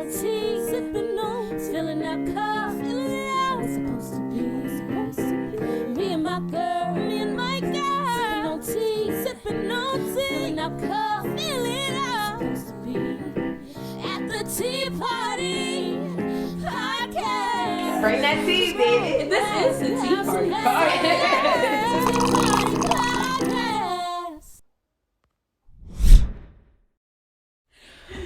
tea, sipping on, filling up cups, filling it out. It's supposed to be. Me and my girl, sipping on tea, filling up cups, filling it out. It's supposed to be at the Tea Party Podcast. Bring that tea, baby. This is the Tea Party Podcast.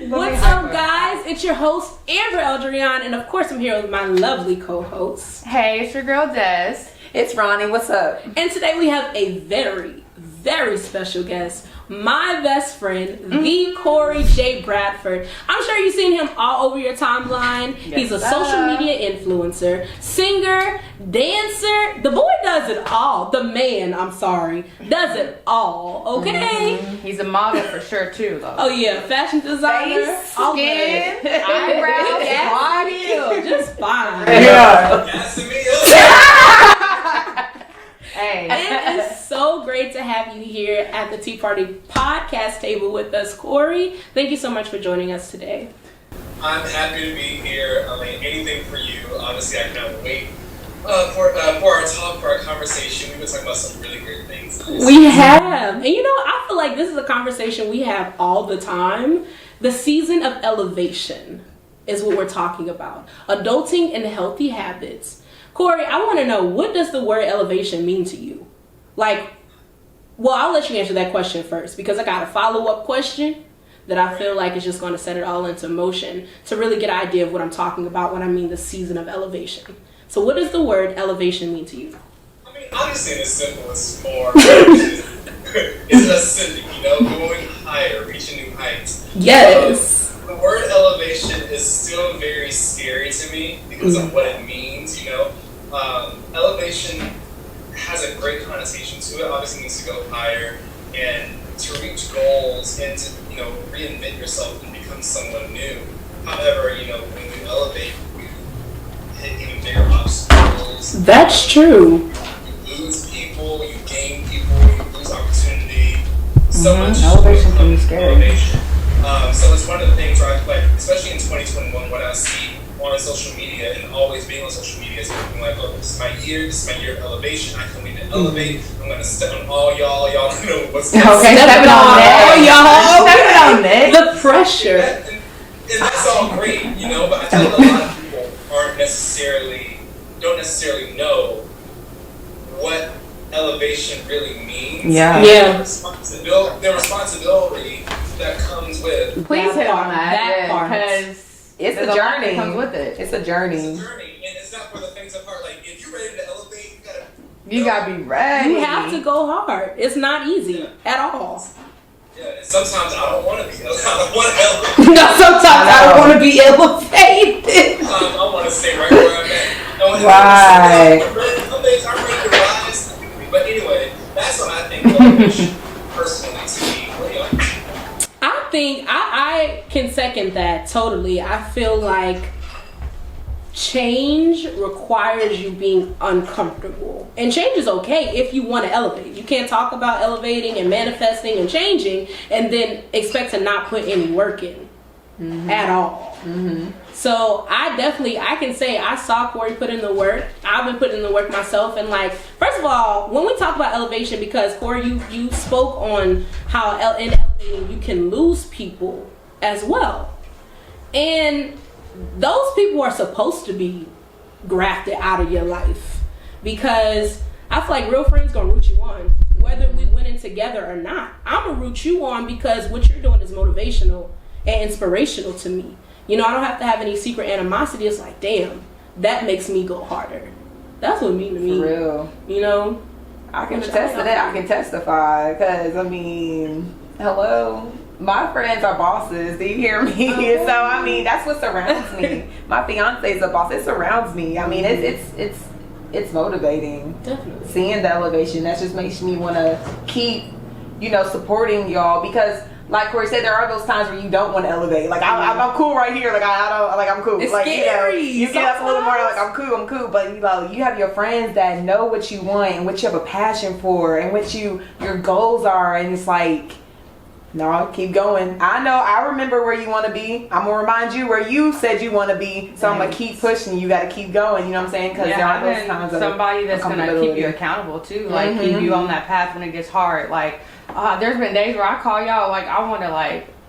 What's up, guys? It's your host, Amber Eldrian, and of course I'm here with my lovely co-host. Hey, it's your girl, Des. It's Ronnie. What's up? And today we have a very, very special guest. My best friend, the Corey J. Bradford. I'm sure you've seen him all over your timeline. Yes, He's a social media influencer, singer, dancer. The boy does it all. The man, does it all. Okay? He's a model for sure, too, though. Oh yeah, fashion designer, Face, all skin, good. eyebrows, body, just fine. Yeah. Hey. It is so great to have you here at the Tea Party Podcast table with us, Corey. Thank you so much for joining us today. I'm happy to be here. I mean, anything for you. Honestly, I cannot wait for our talk, for our conversation. We've been talking about some really great things. We have. And you know, I feel like this is a conversation we have all the time. The season of elevation is what we're talking about. Adulting and healthy habits. Corey, I want to know, what does the word elevation mean to you? Like, well, I'll let you answer that question first because I got a follow-up question that I feel like is just going to set it all into motion to really get an idea of what I'm talking about when I mean the season of elevation. So what does the word elevation mean to you? I mean, honestly, it's simple. It's more. It's ascending, going higher, reaching new heights. Yes. The word elevation is still very scary to me because of what it means, Elevation has a great connotation to it. Obviously, it means to go higher and to reach goals and to, reinvent yourself and become someone new. However, when you elevate, you hit even bigger obstacles. That's true. You lose people, you gain people, you lose opportunity. So much Elevation can be scary. elevation. So it's one of the things where I like, especially in 2021, what I see on social media and always being on social media is looking like, oh, this is my year of elevation. I can't wait to elevate. I'm gonna step on all y'all. Y'all know what's going on. Okay, stepping on that. The pressure. And that's all great, but I feel like a lot of people don't necessarily know what elevation really means. Yeah. Yeah. The responsibility that comes with. Please hit on that part. because It's a lot that journey. comes with it. It's a journey. It's a journey, and it's not for the things apart. Like, if you're ready to elevate, You gotta be ready. You have to go hard. It's not easy at all. Yeah, and sometimes I don't want to be. I don't want to elevate. No, sometimes I don't want to be elevated. I want to stay right where I'm at. Right. I'm ready to rise. But anyway, that's what I think elevation personally to me. What do y'all think? I think I can second that totally. I feel like change requires you being uncomfortable. And change is okay if you want to elevate. You can't talk about elevating and manifesting and changing and then expect to not put any work in at all. Mm-hmm. So I can say I saw Corey put in the work. I've been putting in the work myself. And like, first of all, when we talk about elevation, because Corey, you spoke on how in elevating you can lose people as well. And those people are supposed to be grafted out of your life because I feel like real friends gonna root you on whether we went in together or not. I'm gonna root you on because what you're doing is motivational and inspirational to me. I don't have to have any secret animosity. It's like, damn, that makes me go harder. That's what it means to me. For real. I can attest to that. I can testify because, hello. My friends are bosses. Do you hear me? Oh. So, that's what surrounds me. My fiance is a boss. It surrounds me. It's motivating. Definitely. Seeing the elevation, that just makes me want to keep, supporting y'all because, like Corey said, there are those times where you don't want to elevate. Like I'm cool right here. Like I'm cool. It's like scary. You get up a little more. Like I'm cool. But you have your friends that know what you want and what you have a passion for and what your goals are, and it's like No, keep going. I remember where you want to be. I'm gonna remind you where you said you want to be. So I'm gonna keep pushing. You got to keep going. You know what I'm saying? Because there are those times of somebody that's gonna keep you accountable too, like keep you on that path when it gets hard. Like, there's been days where I call y'all, like I want to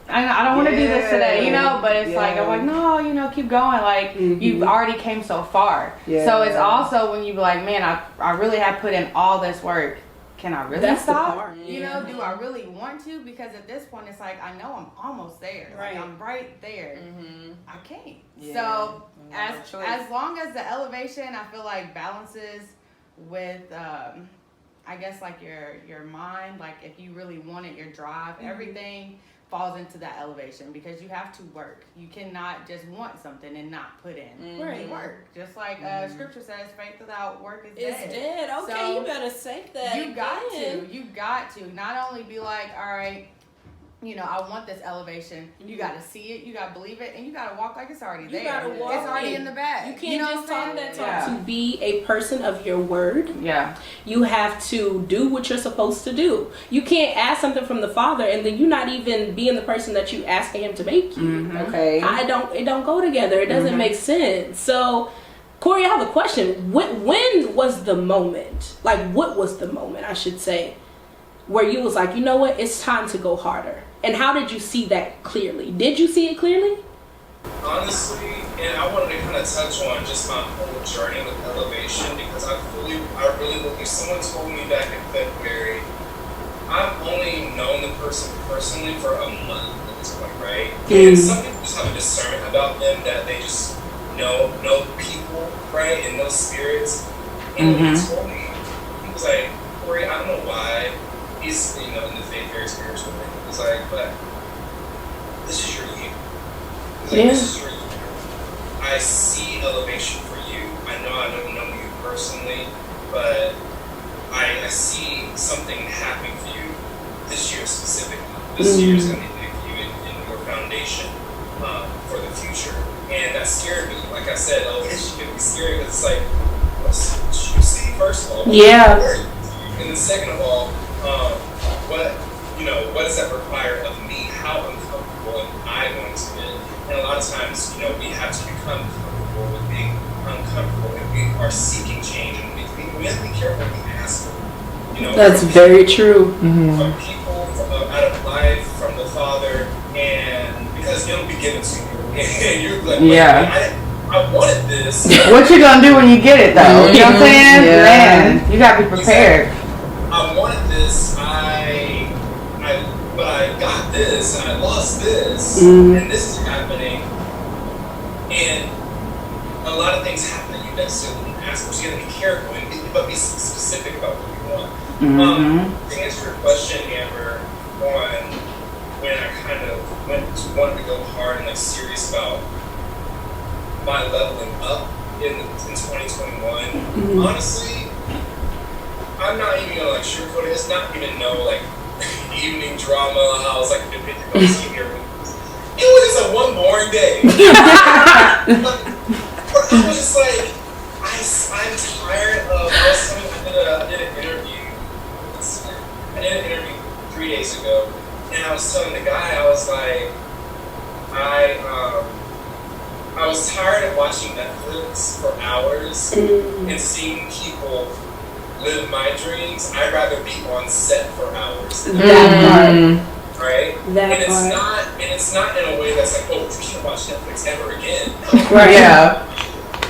I don't want to do this today, you know, but it's like, I'm like, no, you know, keep going. Like, you've already came so far. Yeah. So it's also when you be like, man, I really have put in all this work. Can I really stop? You know, do I really want to? Because at this point, it's like, I know I'm almost there. Right. Like, I'm right there. I can't. Yeah. So as long as the elevation, I feel like balances with, I guess, like your mind, like if you really want it, your drive, everything falls into that elevation, because you have to work. You cannot just want something and not put in work. Just like scripture says, faith without work is dead. It's dead. Okay, so you better say that. You got to not only be like, all right, you know, I want this elevation. You got to see it, you got to believe it, and you got to walk like it's already there. It's already in the bag. You can't just talk that talk. To be a person of your word, you have to do what you're supposed to do. You can't ask something from the Father and then you not even being the person that you asking Him to make you. Okay. It don't go together. It doesn't make sense. So, Corey, I have a question. When was the moment? Like, what was the moment, I should say, where you was like, you know what, it's time to go harder? And how did you see that clearly? Did you see it clearly? Honestly, and I wanted to kind of touch on just my whole journey with elevation, because I really believe someone told me back in February, I've only known the person personally for a month at this point, right? And some people just have a discernment about them that they just know people, right? And know spirits. And he told me, he was like, Corey, I don't know why. He's, you know, in the faith, very spiritual. He's like, but this is your year. He's like, this is your year. I see elevation for you. I know I don't know you personally, but I see something happening for you this year specifically. This year is going to be big for you in your foundation for the future. And that scared me. Like I said, elevation can be scary, but it's like, what you see, first of all. Yeah. And then second of all, what does that require of me? How uncomfortable am I going to be? And a lot of times, you know, we have to become comfortable with being uncomfortable, and we are seeking change, and we have to be careful what we ask for. You know, that's very true. From people, out of life, from the Father, and because it'll be given to you, and you're like, I wanted this. What you gonna do when you get it, though? You know what I'm saying? Man, you gotta be prepared. I wanted this, but I got this, and I lost this, and this is happening, and a lot of things happen that you necessarily didn't ask for, so you gotta be careful, but be specific about what you want. To answer your question, Amber, on when I kind of wanted to go hard and like serious about my leveling up in 2021, honestly, I'm not even gonna like sugarcoat it. It's not even like evening drama. I was like, go see your movies. It was just a one boring day. I was just like, I'm tired of. I did an interview. I did an interview 3 days ago, and I was telling the guy, I was like, I was tired of watching Netflix for hours and seeing people live my dreams. I'd rather be on set for hours. Right? It's not in a way that's like, oh, you can't watch Netflix ever again. Right. Yeah.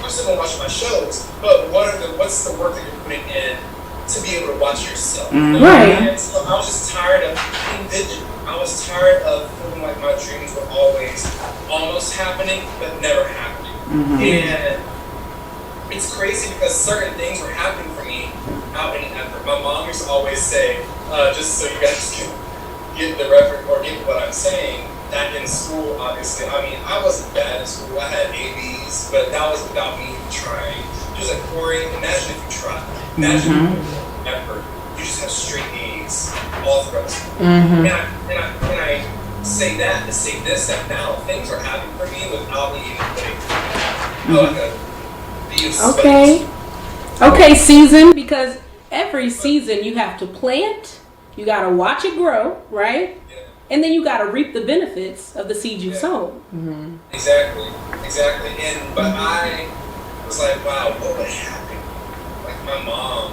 I'm still gonna watch my shows, but what's the work that you're putting in to be able to watch yourself? Right. And so I was just tired of being vigilant. I was tired of feeling like my dreams were always almost happening, but never happening. And it's crazy because certain things were happening for me out in effort. My mom used to always say, just so you guys can get the reference or get what I'm saying, that in school, obviously, I mean, I wasn't bad in school. I had ABs, but that was without me even trying. She was like, Corey, imagine if you tried. Imagine if you put effort. You just have straight A's all throughout school. And I say that to say this, that now things are happening for me without me even putting Okay, season, because every season you have to plant, you gotta watch it grow, right? and then you got to reap the benefits of the seed you sown. Exactly. And but I was like, wow, what would happen? Like my mom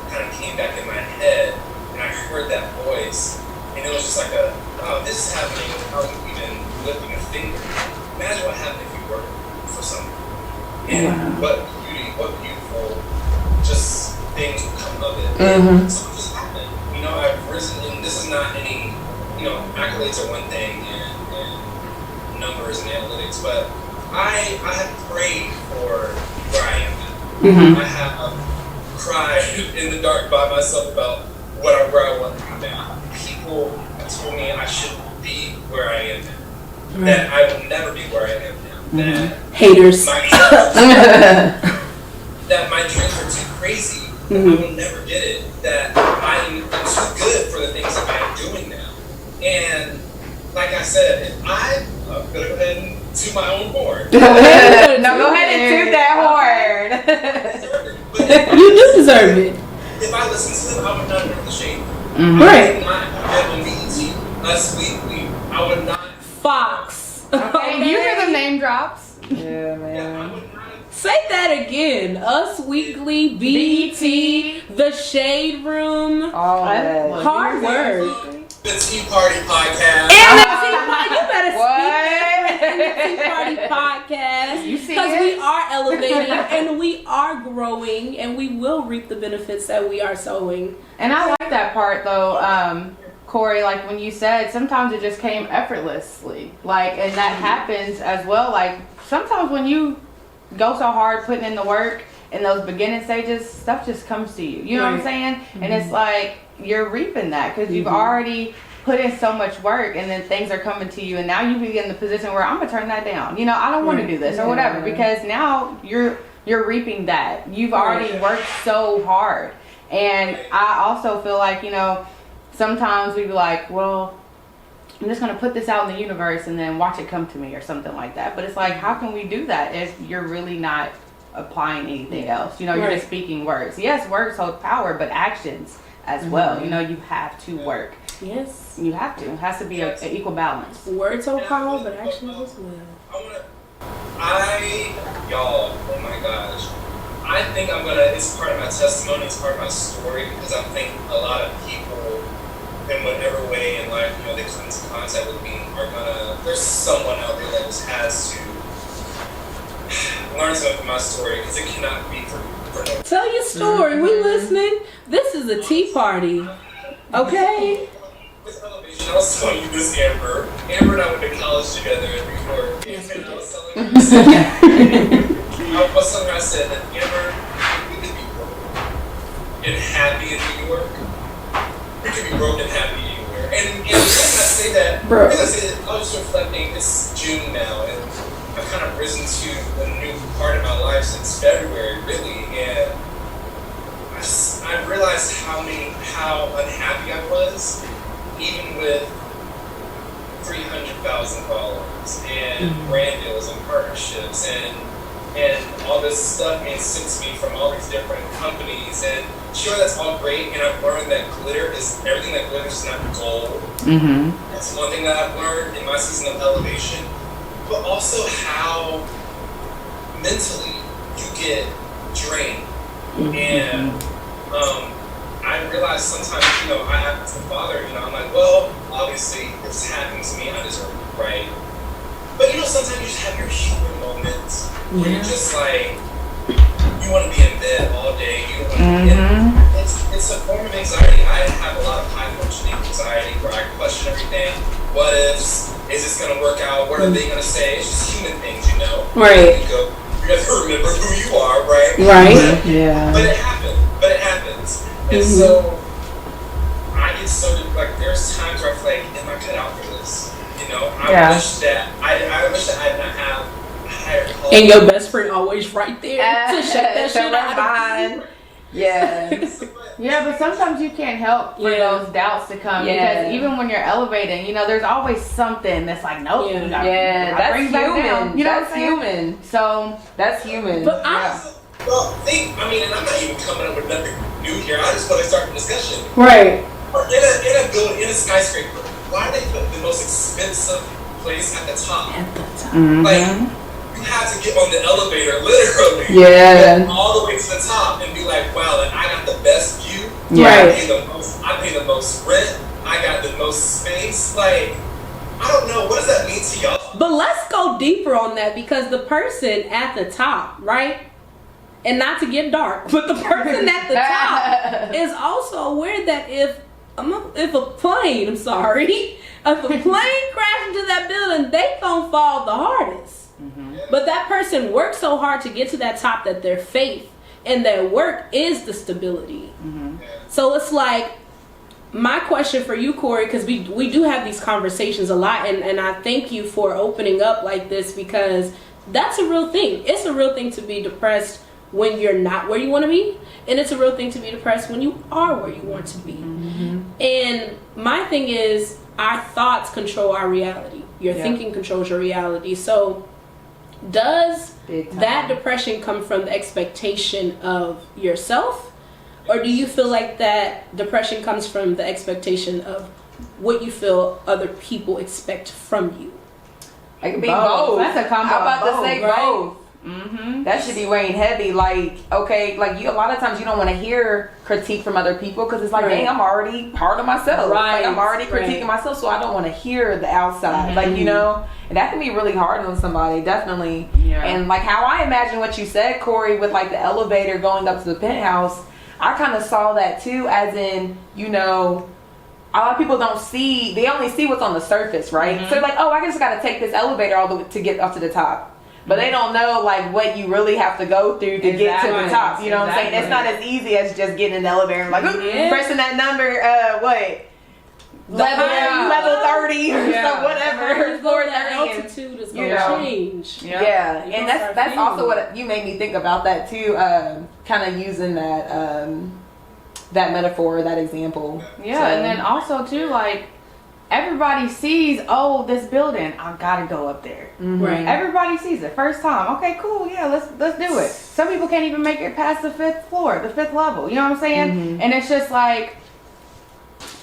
kind of came back in my head, and I heard that voice, and it was just like wow, this is happening without even lifting a finger. Imagine what happened if you worked for someone, and what beautiful, just things will come of it. So it just happened. You know, I've risen, and this is not any, accolades are one thing, and numbers and analytics, but I have prayed for where I am now. I have cried in the dark by myself about where I want to be now. People have told me I should be where I am now. That I will never be where I am now. That Haters. That my dreams are too crazy. I will never get it. That I'm too good for the things that I am doing now. And like I said, I'm gonna go ahead and toot my own horn. Go ahead and toot that horn. You do deserve it. If I listened to them, I would not have the shade. Right. I would not have been BET, Us Weekly. I would not. Fox. Okay, you hear the name drops. Yeah, Yeah, I man. would not. Say that again. Us Weekly, BET, The Shade Room. All that. Hard word. The Tea Party Podcast. And the Tea Party. You better What? speak the Tea Party Podcast. You see Because it? we are elevating and we are growing and we will reap the benefits that we are sowing. And I like that part though, Corey, like when you said sometimes it just came effortlessly. Like, and that happens as well. Like sometimes when you go so hard putting in the work in those beginning stages, stuff just comes to you. You know what I'm saying? And it's like you're reaping that because you've already put in so much work, and then things are coming to you, and now you be in the position where I'm gonna turn that down. I don't want to do this or whatever, because now you're reaping that. You've already worked so hard. And I also feel like, sometimes we be like, well, I'm just going to put this out in the universe and then watch it come to me or something like that. But it's like, how can we do that if you're really not applying anything else? You're just speaking words. Yes, words hold power, but actions as well. You have to work. Yes. You have to. It has to be an equal balance. Words hold power, but actions as well. Y'all, oh my gosh. I think it's part of my testimony, it's part of my story, because I think a lot of people, in whatever way in life, they come into contact with me, there's someone out there that just has to learn something from my story, because it cannot be for no. Tell your story. We listening. This is a tea party. Okay? With Elevation, I was telling you this, Amber. Amber and I went to college together in New York. And I was telling her this. I said that Amber, we could be broke and happy in New York. We could be broke and happy anywhere. And the reason I say that, I was reflecting, it's June now, and I've kind of risen to a new part of my life since February, really. And I realized how unhappy I was, even with 300,000 followers and brand deals and partnerships and all this stuff being sent to me from all these different companies. And sure, that's all great, and I've learned that everything that glitters is not gold. That's one thing that I've learned in my season of Elevation. But also how mentally you get drained. And I realize sometimes, I have as a father, I'm like, well, obviously, if it's happening to me, I deserve it, right? But sometimes you just have your human moments where you're just like, you want to be in bed all day. It's a form of anxiety. I have a lot of high functioning anxiety where I question everything. What ifs? Is this going to work out? What are they going to say? It's just human things, Right. You have to remember who you are, right? Right. But it happens. And so I get so there's times where I feel like, am I cut out for this? I wish that I did not have a higher call. And your best friend always right there to shut that shit out. Yes. Yeah, but sometimes you can't help for those doubts to come, because even when you're elevating, there's always something that's like, nope. That's bring it back human. down. That's human. So that's human. But and I'm not even coming up with nothing new here. I just want to start the discussion. Right. In a building, in a skyscraper, why do they put the most expensive place at the top? Mm-hmm. Like, you have to get on the elevator, literally. Yeah. Get all the way to the top and be like, wow, and I got the best view. Yeah. I pay the most rent. I got the most space. Like, I don't know. What does that mean to y'all? But let's go deeper on that, because the person at the top, right? And not to get dark, but the person at the top is also aware that if a plane, if a plane crashes into that building, they gonna fall the hardest. Mm-hmm. But that person worked so hard to get to that top that their faith and their work is the stability. Mm-hmm. So it's like, my question for you, Corey, because we do have these conversations a lot, and I thank you for opening up like this, because that's a real thing. It's a real thing to be depressed when you're not where you want to be, and it's a real thing to be depressed when you are where you want to be. Mm-hmm. And my thing is, our thoughts control our reality. Your thinking controls your reality. So does that depression come from the expectation of yourself, or do you feel like that depression comes from the expectation of what you feel other people expect from you? It could be both. That's a combo. I'm about of both, to say right? both. Mm-hmm. That should be weighing heavy. Like, okay, like you. A lot of times you don't want to hear critique from other people because it's like, dang, I'm already hard on myself. Right. Like I'm already critiquing myself, so I don't want to hear the outside. Like, you know, and that can be really hard on somebody, definitely. Yeah. And like how I imagine what you said, Corey, with like the elevator going up to the penthouse, I kind of saw that too, as in, you know, a lot of people don't see, they only see what's on the surface, right? So they're like, oh, I just got to take this elevator all the way to get up to the top. But they don't know like what you really have to go through to get to the top. You know what I'm saying? It's not as easy as just getting an elevator and like pressing that number, level 30 or so, whatever. Floor 30. Altitude is going to change. Yeah, and that's also what you made me think about that too. Kind of using that that metaphor, that example. Yeah, So- and then also too, like, everybody sees, oh, this building, I gotta go up there. Right. Everybody sees it first time. Okay, cool. Yeah, let's do it. Some people can't even make it past the 5th floor, the 5th level. You know what I'm saying? And it's just like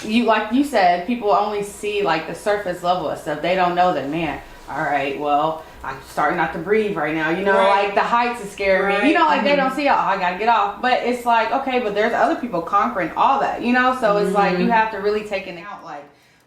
you said, people only see like the surface level of stuff. They don't know that, man. All right, well, I'm starting not to breathe right now. You know, like the heights is scaring me. You know, like they don't see, oh, I gotta get off. But it's like, okay, but there's other people conquering all that. You know, so it's like you have to really take into account, like,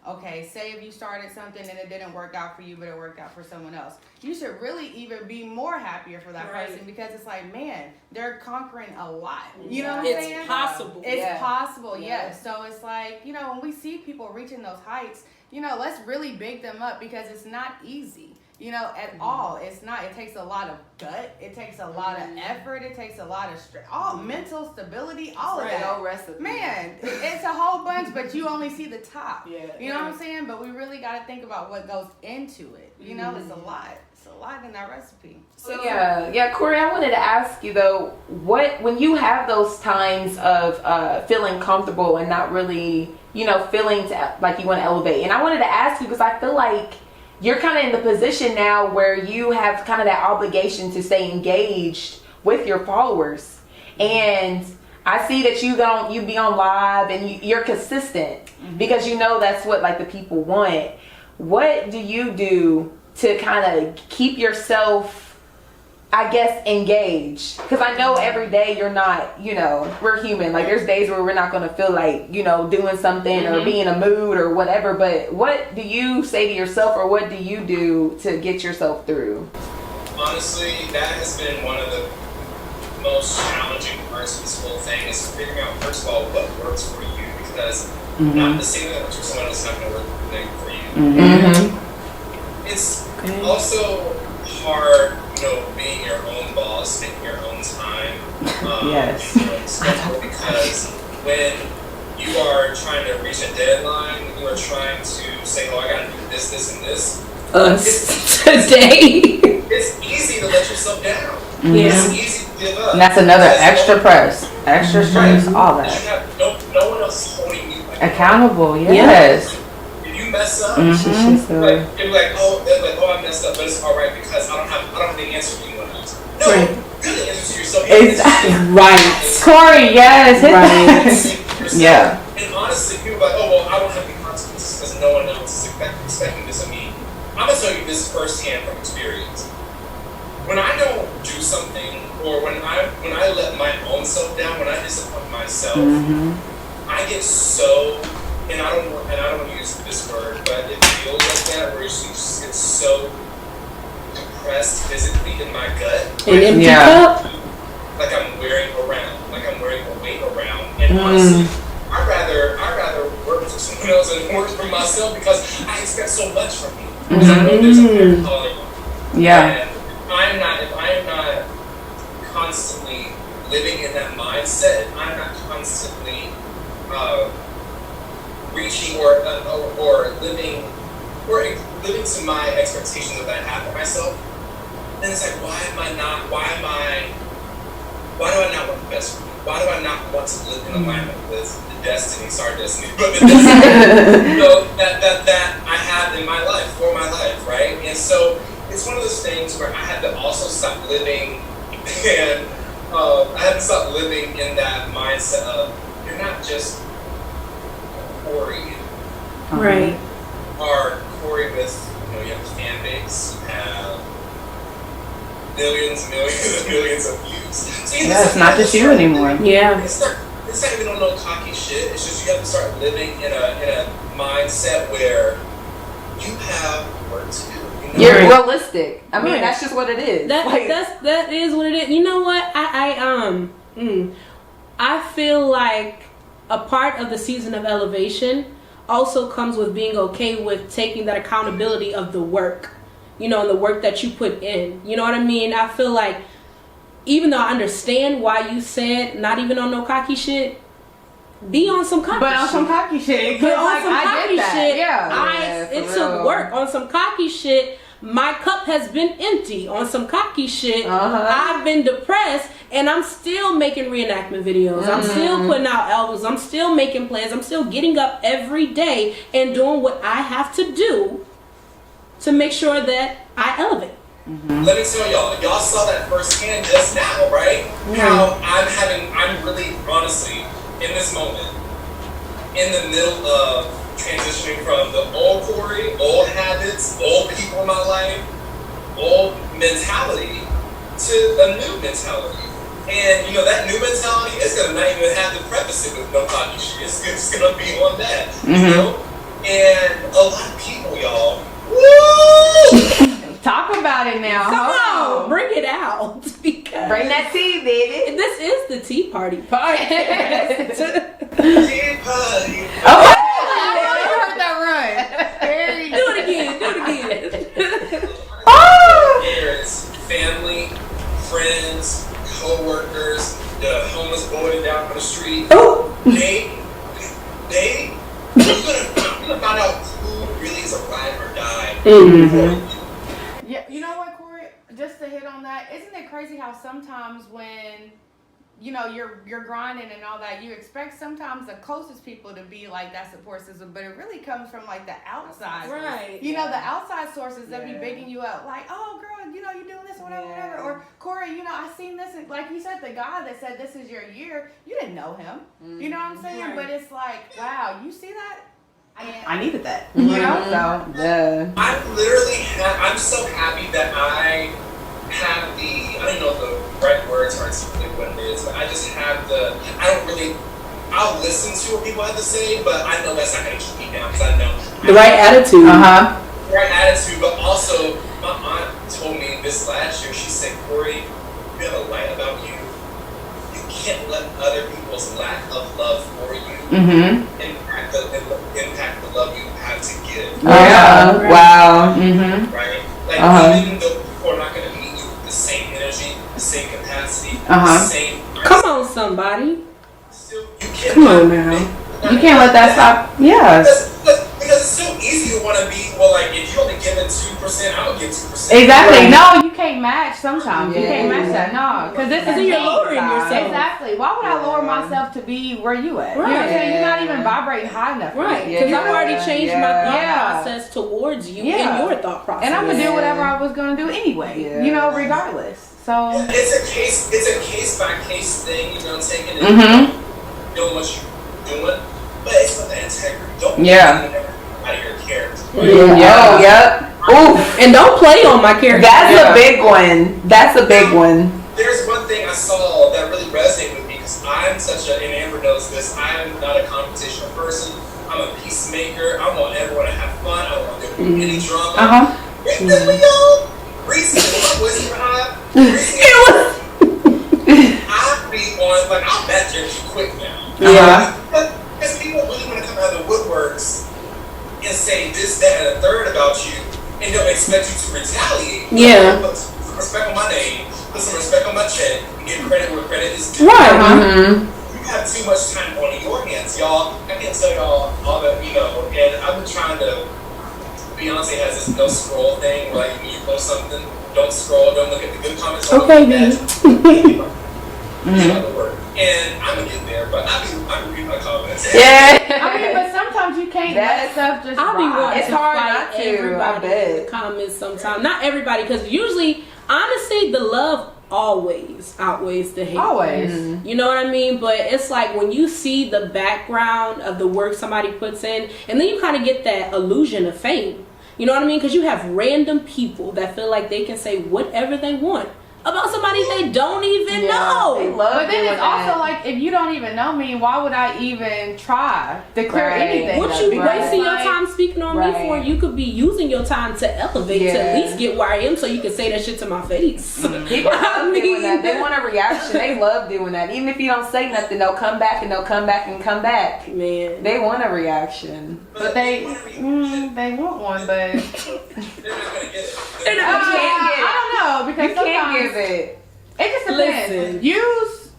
okay, say if you started something and it didn't work out for you, but it worked out for someone else. You should really even be more happier for that person, because it's like, man, they're conquering a lot. You know what I'm saying? It's possible. It's possible, yes. So it's like, you know, when we see people reaching those heights, you know, let's really big them up, because it's not easy. You know, at all. It's not. It takes a lot of gut. It takes a lot of effort. It takes a lot of strength. All mental stability. All of that. No recipe. Man, it's a whole bunch, but you only see the top. Yeah. You know what I'm saying? But we really got to think about what goes into it. You know, it's a lot. It's a lot in that recipe. So yeah, Corey, I wanted to ask you though, when you have those times of feeling comfortable and not really, you know, feeling like you want to elevate, and I wanted to ask you because I feel like you're kind of in the position now where you have kind of that obligation to stay engaged with your followers, and I see that you be on live and you're consistent because you know that's what like the people want. What do you do to kind of keep yourself, I guess, engaged? Because I know every day you're not, you know, we're human. Like there's days where we're not going to feel like, you know, doing something or be in a mood or whatever. But what do you say to yourself, or what do you do to get yourself through? Honestly, that has been one of the most challenging parts of this whole thing, is figuring out, first of all, what works for you, because not the same thing that works for someone else is not going to work for you. It's also hard, you know, being your own boss, making your own time. Yes. You know, schedule, because when you are trying to reach a deadline, when you are trying to say, oh, I got to do this, this, and this, Us today. it's easy to let yourself down. Yeah. It's easy to give up. And that's another Because extra press, extra stress, all you that. have no one else holding you Accountable, yes. If you mess up, Mhm. like they're like, oh, I messed up, but it's all right because I don't have the answer to anyone else. No, Right. you're the answer to yourself. Exactly. Right. Corey, yes. hit Right. that. Yeah. And honestly, people are like, oh well, I don't have any consequences because no one else or when I let my own self down, when I disappoint myself, I get so, and I don't want to use this word, but it feels like that, where you just get so depressed physically in my gut. An empty cup. Like I'm wearing a weight around, and honestly, I'd rather work for someone else than work for myself, because I expect so much from me. Because I know there's a parent calling on me. Yeah. And if I am not constantly living in that mindset, I'm not constantly reaching or living to my expectations that I have for myself, then it's like, why do I not want the best for me? Why do I not want to live in alignment with the destiny, but the destiny, that I have in my life, for my life, right? And so it's one of those things where I had to also stop living, and I had to stop living in that mindset of, you're not just Corey, Right. or Corey with, you have a fan base, you have millions and millions of views. So It's not just you anymore. Yeah. It's not even on no cocky shit. It's just you have to start living in a mindset where you have work to do. You're realistic. I mean, that's just what it is. That is what it is. You know what? I feel like a part of the season of elevation also comes with being okay with taking that accountability of the work, and the work that you put in. You know what I mean? I feel like, even though I understand why you said not even on no cocky shit, be on some cocky shit. But on some cocky shit. But on some cocky shit, Yeah. it took work. On some cocky shit, my cup has been empty. On some cocky shit, I've been depressed, and I'm still making reenactment videos. I'm still putting out albums. I'm still making plans. I'm still getting up every day and doing what I have to do to make sure that I elevate. Let me tell y'all saw that firsthand just now, right? How I'm really, honestly, in this moment, in the middle of transitioning from the old Corey, old habits, old people in my life, old mentality, to a new mentality. And, that new mentality is going to not even have to preface it with no cocky shit. It's just going to be on that, And a lot of people, y'all, woo! Talk about it now. Come on, bring it out. Because bring that tea, baby. This is the Tea Party podcast. Tea party. Oh, I heard that run. Do it again. Parents, family, friends, co-workers, the homeless boy down on the street. You're gonna find out who really is alive or died. Yeah, you know what, Corey? Just to hit on that, isn't it crazy how sometimes when you're grinding and all that, you expect sometimes the closest people to be like that support system, but it really comes from like the outside. Right. The outside sources that be bigging you up, like, oh girl, you're doing this, whatever. Or Corey, I seen this, and like you said, the guy that said this is your year, you didn't know him. You know what I'm saying? Right. But it's like, wow, you see that? I needed that. So yeah. I'm so happy that I have I don't know if the right words are exactly what it is, but I just have I'll listen to what people have to say, but I know that's not going to keep me down, because I know the right attitude. The right attitude, but also my aunt told me this last year, she said, Corey, you have a light about you. You can't let other people's lack of love for you impact the love you have to give. Yeah. Wow. Right? Like, even though people are not going to meet you with the same energy, the same capacity, the same... Come on, somebody. Still, you can't... Come on now. You can't let that stop. Yeah. Because it's so easy to want to be, if you're only giving 2%, I'll give 2%. Exactly. No, you can't match sometimes. You can't match that. No. Because this is you're lowering yourself. Exactly. Why would I lower myself to be where you at? Right. You know what I'm saying? You're not even vibrating high enough. Right. Because I've already changed my thought process towards you and your thought process. And I'm going to do whatever I was going to do anyway, regardless. So it's a case by case thing, taking it, doing what you're doing, but it's with the integrity. Don't out of your character. Oof. And don't play on my character. That's a big one. There's one thing I saw that really resonated with me, because I'm and Amber knows this, I'm not a confrontational person. I'm a peacemaker. I want everyone to have fun. I don't want there to be any drama. Recently, y'all, my Wizard High, I'll be on, like, I'll bet you quick now. Yeah. Because people really want to come out of the woodworks and say this, that, and a third about you, and they'll expect you to retaliate. Yeah. Put some respect on my name, put some respect on my check, and give credit where credit is due. Right. You have too much time on your hands, y'all. I can't tell y'all all that, and I've been trying to. Beyonce has this no scroll thing, where, like, when you post something, don't scroll, don't look at the good comments. Okay, And I'm gonna get there, but I can read my comments. Yeah. I mean, but sometimes you can't let stuff just I'll be ride. wanting It's to hard fight not to, everybody I bet. in the comments sometimes. Not everybody, because usually, honestly, the love always outweighs the hate. Always. You know what I mean? But it's like when you see the background of the work somebody puts in, and then you kind of get that illusion of fame. You know what I mean? Because you have random people that feel like they can say whatever they want about somebody they don't even know. They love But then doing it's also that. like, if you don't even know me, why would I even try to clear Right. anything? What up? you Right. wasting your Like, time speaking on me Right. for? You could be using your time to elevate to at Yeah. least get where I am, so you can say that shit to my face. People I love doing mean- that. They want a reaction. They love doing that. Even if you don't say nothing, they'll come back and they'll come back and come back. Man, They want a reaction. But they want one, but They're not gonna get it. They're not gonna can't get it. I don't know, because You can't sometimes give it. it just depends. Listen. Use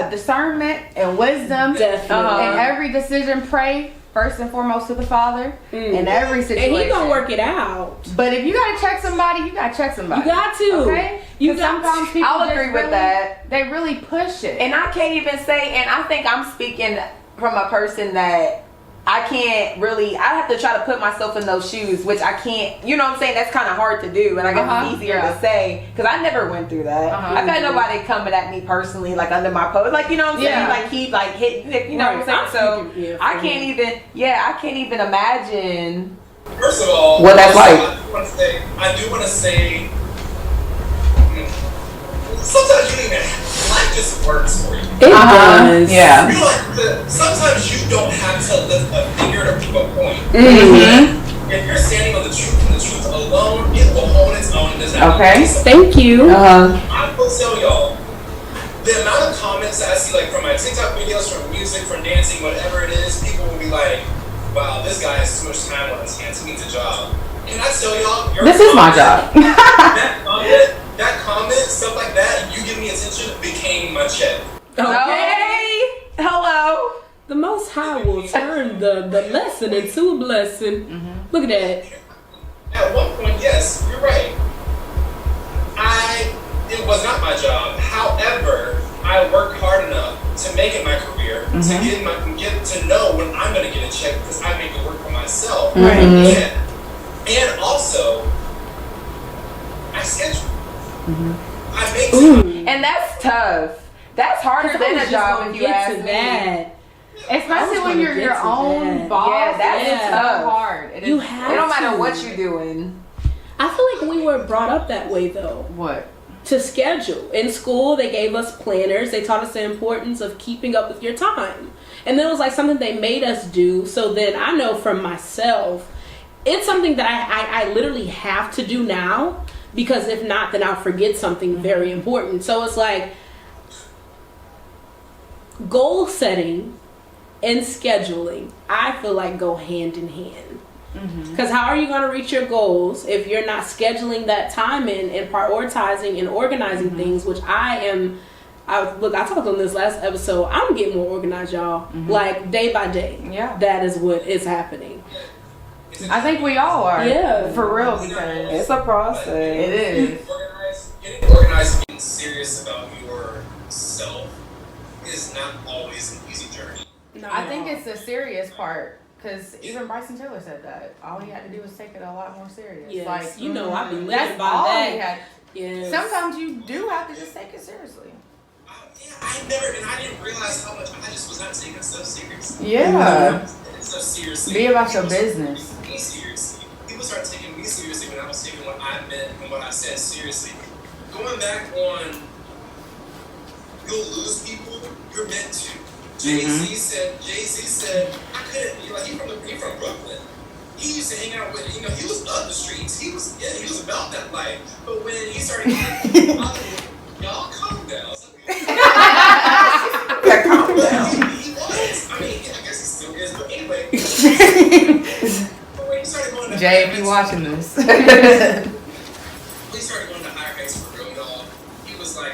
discernment and wisdom definitely. in every decision. Pray first and foremost to the Father in every situation. And he gonna work it out. But if you gotta check somebody, you gotta check somebody. You got to. Okay? You 'Cause got sometimes to. people I'll just agree with really- that. They really push it. And I can't even say, and I think I'm speaking from a person that I can't really, I have to try to put myself in those shoes, which I can't, you know what I'm saying? That's kind of hard to do. And I guess it's easier yeah. to say, because I never went through that. I've had nobody coming at me personally, like under my post. Like, you know what I'm saying? Yeah. Like, keep, like, hitting, you know what I'm saying? So, I can't even imagine. First of all, What that's like. I do want to say, sometimes you don't even, life just works for you. It does. Yeah. You know, sometimes you don't have to lift a finger to prove a point. If you're standing on the truth and the truth alone, it will hold its own. It does not Okay. Thank you. I will tell y'all, the amount of comments that I see, like from my TikTok videos, from music, from dancing, whatever it is, people will be like, wow, this guy has too much time on his hands. He needs a job. And I tell y'all, This is my job. that comment, stuff like that, you give me attention, became my check. Okay. Hello. The Most High will turn the lesson into a blessing. Look at that. At one point, yes, you're right. It was not my job. However, I worked hard enough to make it my career, to get to know when I'm going to get a check, because I make it work for myself. And also, I schedule. I make time. And that's tough. That's harder than a job if you ask me. Especially when you're your own boss. Yeah, that's it's tough. so hard. It You is- have It don't matter to. what you're doing. I feel like we were brought up that way though. What? To schedule. In school, they gave us planners. They taught us the importance of keeping up with your time. And then it was like something they made us do. So then I know from myself, it's something that I literally have to do now, because if not, then I'll forget something very important. So it's like goal setting and scheduling, I feel like go hand in hand. Because how are you going to reach your goals if you're not scheduling that time in and prioritizing and organizing things, which I talked on this last episode. I'm getting more organized, y'all. Like day by day. Yeah. That is what is happening. I think we all are. Yeah. For real, because It's a process. it is. Getting organized and getting serious about yourself is not always an easy journey. I think it's the serious part. Because even Bryson Tiller said that. All he had to do was take it a lot more serious. Yes. Like, You know, I be living that's by all that. he had. Yes. Sometimes you do have to just take it seriously. I didn't realize how much I just was not taking stuff seriously. Yeah. Stuff seriously. Be about your business. Me seriously. People started taking me seriously when I was taking what I meant and what I said seriously. Going back on you'll lose people. You're meant to. Jay-Z said, I couldn't, like, he from Brooklyn. He used to hang out with, he was up the streets. He was about that life. But when he started getting y'all calm down. Calm down. He was. I mean, I guess he still is. But anyway. When he started going to Jay, if you watching this. When he started going to higher heights for real, y'all, he was like,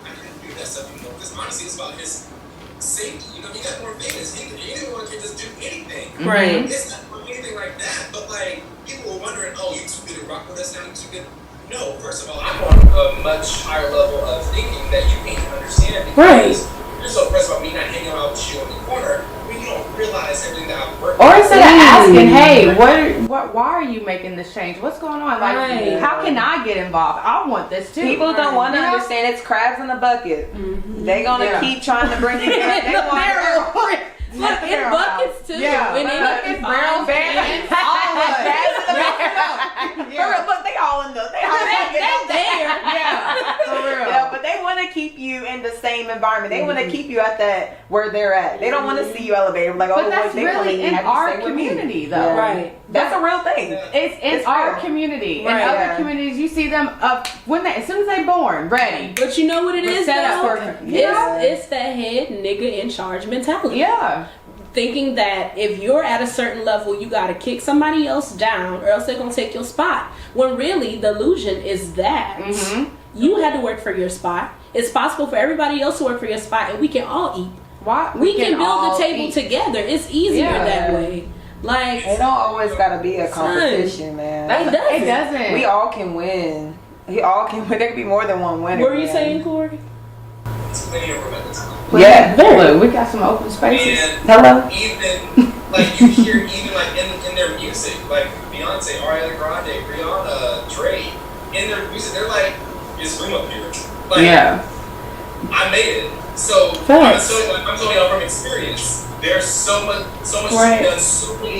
I couldn't do that stuff anymore. Because honestly, it's about his safety. He got more famous. He didn't want to just do anything. Right. It's not anything like that. But like, people were wondering, oh, you too good to rock with us now? You too good? No. First of all, I'm on a much higher level of thinking that you can't understand because you're so impressed about me not hanging out with you in the corner when you don't realize everything that I've worked. Or instead of asking, hey, why are you making this change? What's going on? Like, how can I get involved? I want this too. People don't want to understand it's crabs in the bucket. They gonna keep trying to bring it back. They want Look, in buckets too. Yeah, and buckets, barrels, cans, all of it. Yeah. Look, they all in the. They all there. Yeah, for real. Yeah, but they want to keep you in the same environment. They want to keep you at that where they're at. They don't want to see you elevated. Like, But oh, that's wait, really in our community, though. Yeah. Right. That's a real thing. It's our real. community. Right. In other Yeah. communities, you see them as soon as they born, ready. But you know what it is, set up though? for, you know? It's that head nigga in charge mentality. Yeah. Thinking that if you're at a certain level, you gotta kick somebody else down, or else they're gonna take your spot. When really the illusion is that you had to work for your spot. It's possible for everybody else to work for your spot, and we can all eat. Why? We can build all the table eat. together. It's easier Yeah. that way. Like, It don't always gotta be a competition, man. It doesn't. We all can win. We all can win. There could be more than one winner. what were you man. saying, Corey? It's plenty of room at the time. Yeah. Look, we got some open spaces. And Hello. even like you hear even like in their music, like Beyonce, Ariana Grande, Rihanna, Drake, in their music, they're like, "There's room up here." Like, Yeah. I made it. So Facts. I'm telling y'all from experience. There's so much Right. to be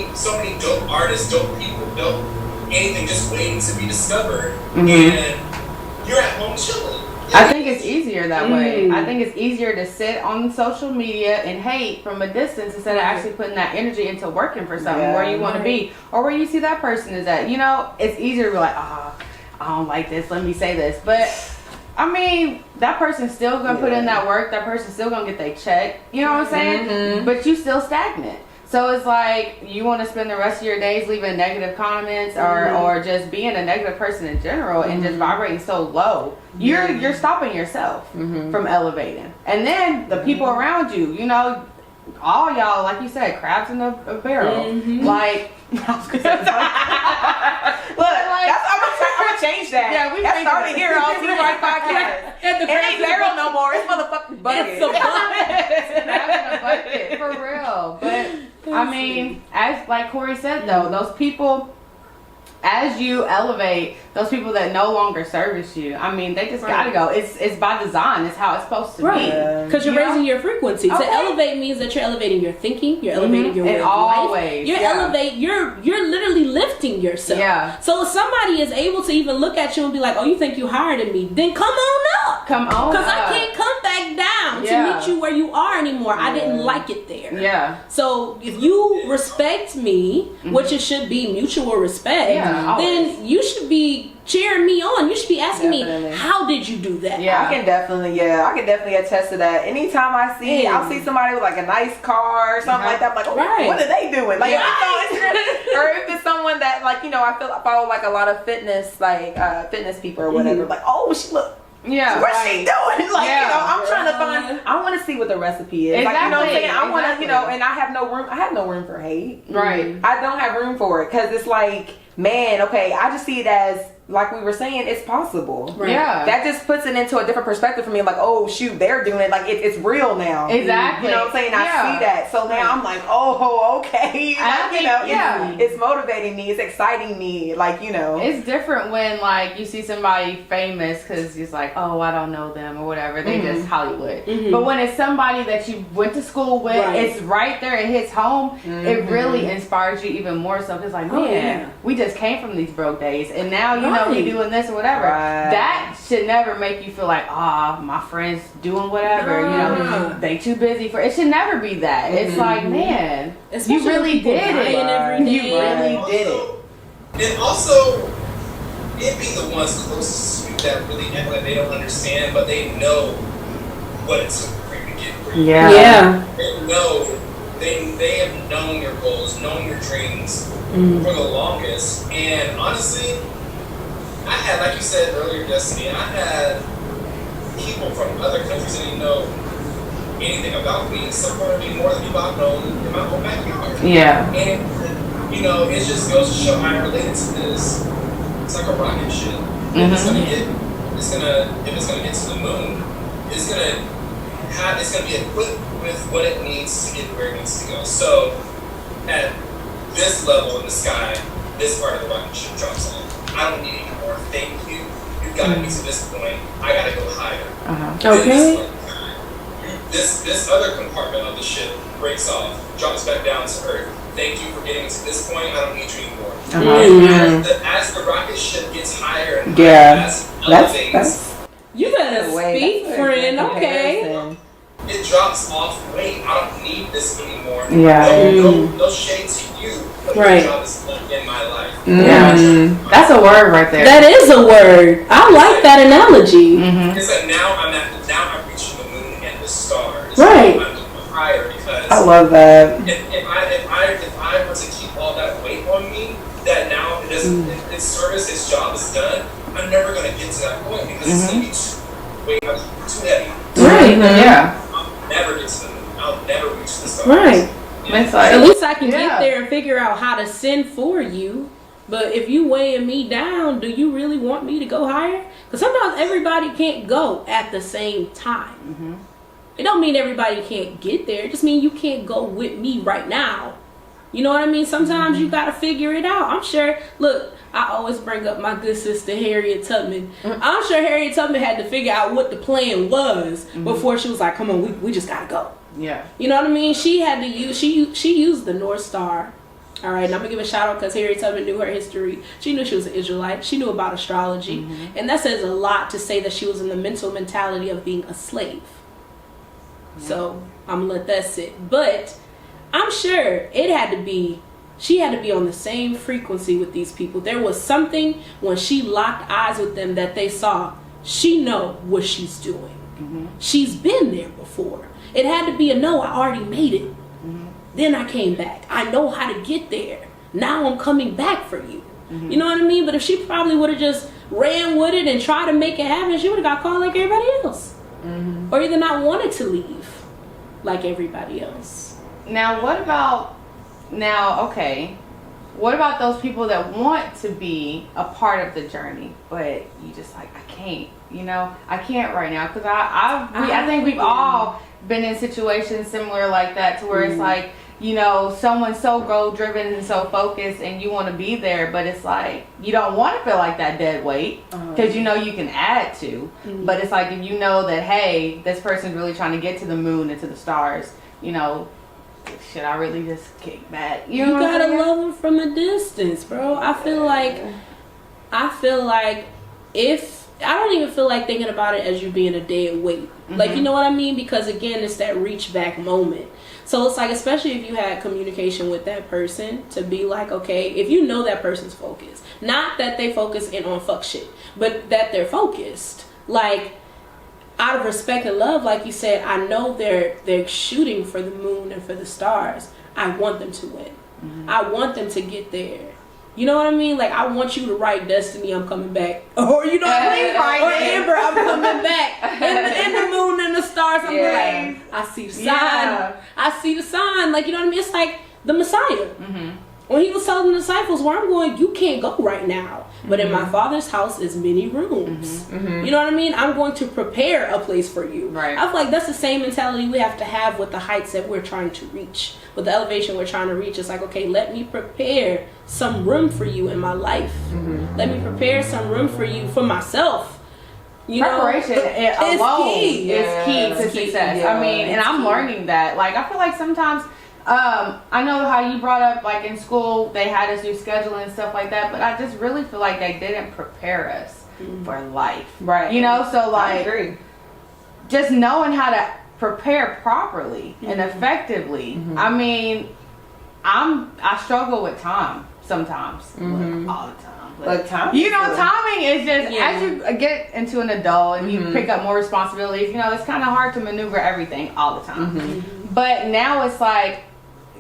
done. So many dope artists, dope people, dope anything just waiting to be discovered, and you're at home chilling. I think it's easier that way. I think it's easier to sit on social media and hate from a distance instead of actually putting that energy into working for something where you want to be or where you see that person is at. It's easier to be like, I don't like this. Let me say this. But I mean, that person's still going to put in that work. That person's still going to get their check. You know what I'm saying? But you still stagnant. So it's like you want to spend the rest of your days leaving negative comments or just being a negative person in general and just vibrating so low. You're stopping yourself from elevating. And then the people around you, all y'all, like you said, crabs in a barrel. Like, Look, I'm gonna change that. Yeah, we that changed started it. here on T-Right Podcast. It ain't barrel no more. It's motherfucking bucket. It's a crabs in a bucket, for real. But I mean, as like Corey said though, those people, as you elevate, those people that no longer service you, I mean, they just gotta go. It's by design. It's how it's supposed to be. Because you're raising your frequency. To elevate means that you're elevating your thinking, you're elevating your way In of all life. ways, You're literally lifting yourself. Yeah. So if somebody is able to even look at you and be like, "Oh, you think you higher than me?" Then come on up. Come on Because I up. can't come back down Yeah. to meet you where you are anymore. I didn't like it there. Yeah. So if you respect me, which it should be mutual respect, Yeah, then you should be cheering me on. You should be asking Definitely. me, how did you do that? Yeah. I can definitely attest to that. Anytime I'll see somebody with like a nice car or something like that, I'm like, oh, Right. what are they doing? Like, Right. if it's on Instagram, or if it's someone that like, I follow like a lot of fitness people or whatever. Like, oh, she look. Yeah. What's she doing? Like, Yeah. I'm trying to find. I want to see what the recipe is. Like, you know what I'm saying? I want to, Exactly. and I have no room. I have no room for hate. Right. I don't have room for it because it's like, man, okay. I just see it as like we were saying, it's possible. Right. Yeah. That just puts it into a different perspective for me. Like, oh shoot, they're doing it. Like it's real now. Exactly. You know what I'm saying? I Yeah. see that. So now I'm like, oh, okay. I Like, think, it's motivating me. It's exciting me. Like, It's different when like you see somebody famous because it's like, oh, I don't know them or whatever. They just Hollywood. But when it's somebody that you went to school with, Right. it's right there. It hits home. It really inspires you even more. So it's like, man, we just came from these broke days, and now we doing this or whatever. Right. That should never make you feel like, my friend's doing whatever, you know, they too busy for it. Should never be that. It's like, man, Especially you really people did it. dying every You day. really did it. And also, it be the ones closest to you that really act like they don't understand, but they know what it took for you to get where you Yeah. Yeah. They know, they have known your goals, known your dreams for the longest. And honestly, I had, like you said earlier, Destiny, I had people from other countries that didn't know anything about me, some wanted me more than people I've known in my own backyard. Yeah. And, you know, it just goes to show how I related to this. It's like a rocket ship. If it's gonna get to the moon, it's gonna be equipped with what it needs to get where it needs to go. So at this level in the sky, this part of the rocket ship drops on. I don't need any more. Thank you. You got me to this point. I gotta go higher. Okay. This other compartment of the ship breaks off, drops back down to Earth. Thank you for getting to this point. I don't need you anymore. And as the rocket ship gets higher and higher, as it elevates, You better speak, friend. Okay. it drops off weight. I don't need this anymore. Yeah. No shade to you, but Right. your job is done in my life. Yeah. That's a word right there. That is a word. I like that analogy. It's like now I'm reaching the moon and the stars. Right. I'm higher because I love that. if I were to keep all that weight on me, that now it doesn't, its service, its job is done, I'm never going to get to that point because it's going to be too heavy. Right. Yeah. I'll never get to the moon. I'll never reach the stars. Right. It's like, At least I can Yeah. get there and figure out how to send for you. But if you weighing me down, do you really want me to go higher? Because sometimes everybody can't go at the same time. It don't mean everybody can't get there. It just means you can't go with me right now. You know what I mean? Sometimes you got to figure it out. I'm sure, look, I always bring up my good sister Harriet Tubman. I'm sure Harriet Tubman had to figure out what the plan was before she was like, come on, we just got to go. yeah. You know what I mean? She had to use, she used the North Star. All right, and I'm going to give a shout out because Harriet Tubman knew her history. She knew she was an Israelite. She knew about astrology. And that says a lot to say that she was in the mentality of being a slave. So I'm going to let that sit. But I'm sure she had to be on the same frequency with these people. There was something when she locked eyes with them that they saw. She know what she's doing. She's been there before. It had to be a no, I already made it. Then I came back. I know how to get there. Now I'm coming back for you. You know what I mean? But if she probably would have just ran with it and tried to make it happen, she would have got caught like everybody else. Or either not wanted to leave like everybody else. Now, what about those people that want to be a part of the journey, but you just like, I can't, I can't right now. Because I think we've all been in situations similar like that to where it's like, someone's so goal driven and so focused and you want to be there, but it's like, you don't want to feel like that dead weight because you can add to, but it's like, if you know that, hey, this person's really trying to get to the moon and to the stars, should I really just kick back? You gotta love them from a distance, bro. I feel like if I don't even feel like thinking about it as you being a dead weight. Like, you know what I mean? Because again, it's that reach back moment. So it's like, especially if you had communication with that person, to be like, okay, if you know that person's focused, not that they focus in on fuck shit, but that they're focused, like, out of respect and love, like you said, I know they're shooting for the moon and for the stars. I want them to win. I want them to get there. You know what I mean? Like, I want you to write Destiny, I'm coming back. Or, you know what I mean? Or Amber, I'm coming back. And the moon and the stars, I'm like, I see the sign. Yeah. I see the sign. Like, you know what I mean? It's like the Messiah. When he was telling the disciples, where I'm going, you can't go right now. But in my Father's house is many rooms. You know what I mean? I'm going to prepare a place for you. Right. I feel like that's the same mentality we have to have with the heights that we're trying to reach. With the elevation we're trying to reach. It's like, okay, let me prepare some room for you in my life. Let me prepare some room for you for myself. Preparation alone is key to success. Yeah, I mean, and I'm learning that. Like, I feel like sometimes, I know how you brought up, like, in school, they had us do scheduling and stuff like that, but I just really feel like they didn't prepare us. for life. Right. You know, so I like agree. just knowing how to prepare properly and effectively. I mean, I struggle with time sometimes. All the time. But time, You know, timing is just Yeah. as you get into an adult and you pick up more responsibilities, you know, it's kind of hard to maneuver everything all the time. But now it's like,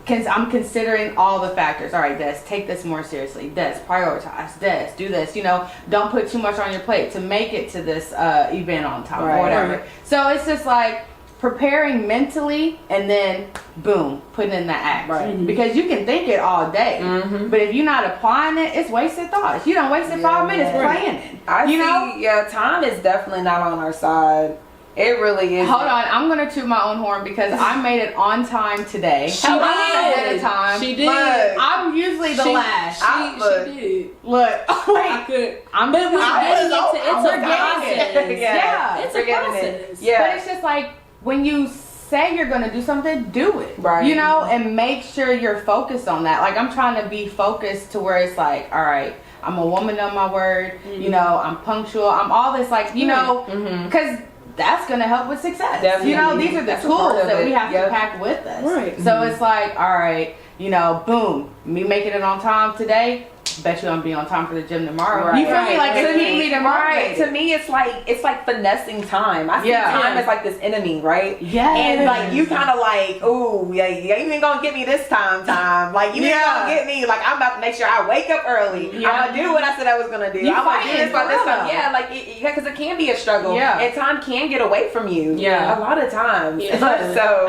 I'm considering all the factors. All right, this, take this more seriously. This, prioritize this, do this. You know, don't put too much on your plate to make it to this event on time or whatever. Right. So it's just like preparing mentally and then boom, putting in the act. Right. Because you can think it all day, but if you're not applying it, it's wasted thoughts. You don't wasted 5 minutes playing it. You know, yeah, time is definitely not on our side. It really is. Hold on, I'm gonna toot my own horn because I made it on time today. She I'm did. ahead of time. She did. But I'm usually the last. She did. Look, I could. I'm But we're getting into it's a we're getting process. it. Yeah. It's a We're getting process. it. Yeah. But it's just like when you say you're gonna do something, do it. Right. You know, and make sure you're focused on that. Like I'm trying to be focused to where it's like, all right, I'm a woman of my word. You know, I'm punctual. I'm all this like, you know, because that's gonna help with success. Definitely. You know, these are the That's a part tools of that we it. have Yep. to pack with us. Right. So it's like, all right, you know, boom, me making it on time today. Bet you I'm gonna be on time for the gym tomorrow. Right. You feel me? Like to it's keep me right. motivated. To me, it's like finessing time. I see Yeah. time as like this enemy, right? Yes. And like you kind of like, ooh, yeah, you ain't gonna get me this time. Like you ain't Yeah. gonna get me. Like I'm about to make sure I wake up early. Yeah. I'm gonna do what I said I was gonna do. You I'm gonna do fighting this by this for time. real. Yeah, like because it can be a struggle. Yeah. And time can get away from you. Yeah. A lot of times. Yeah. So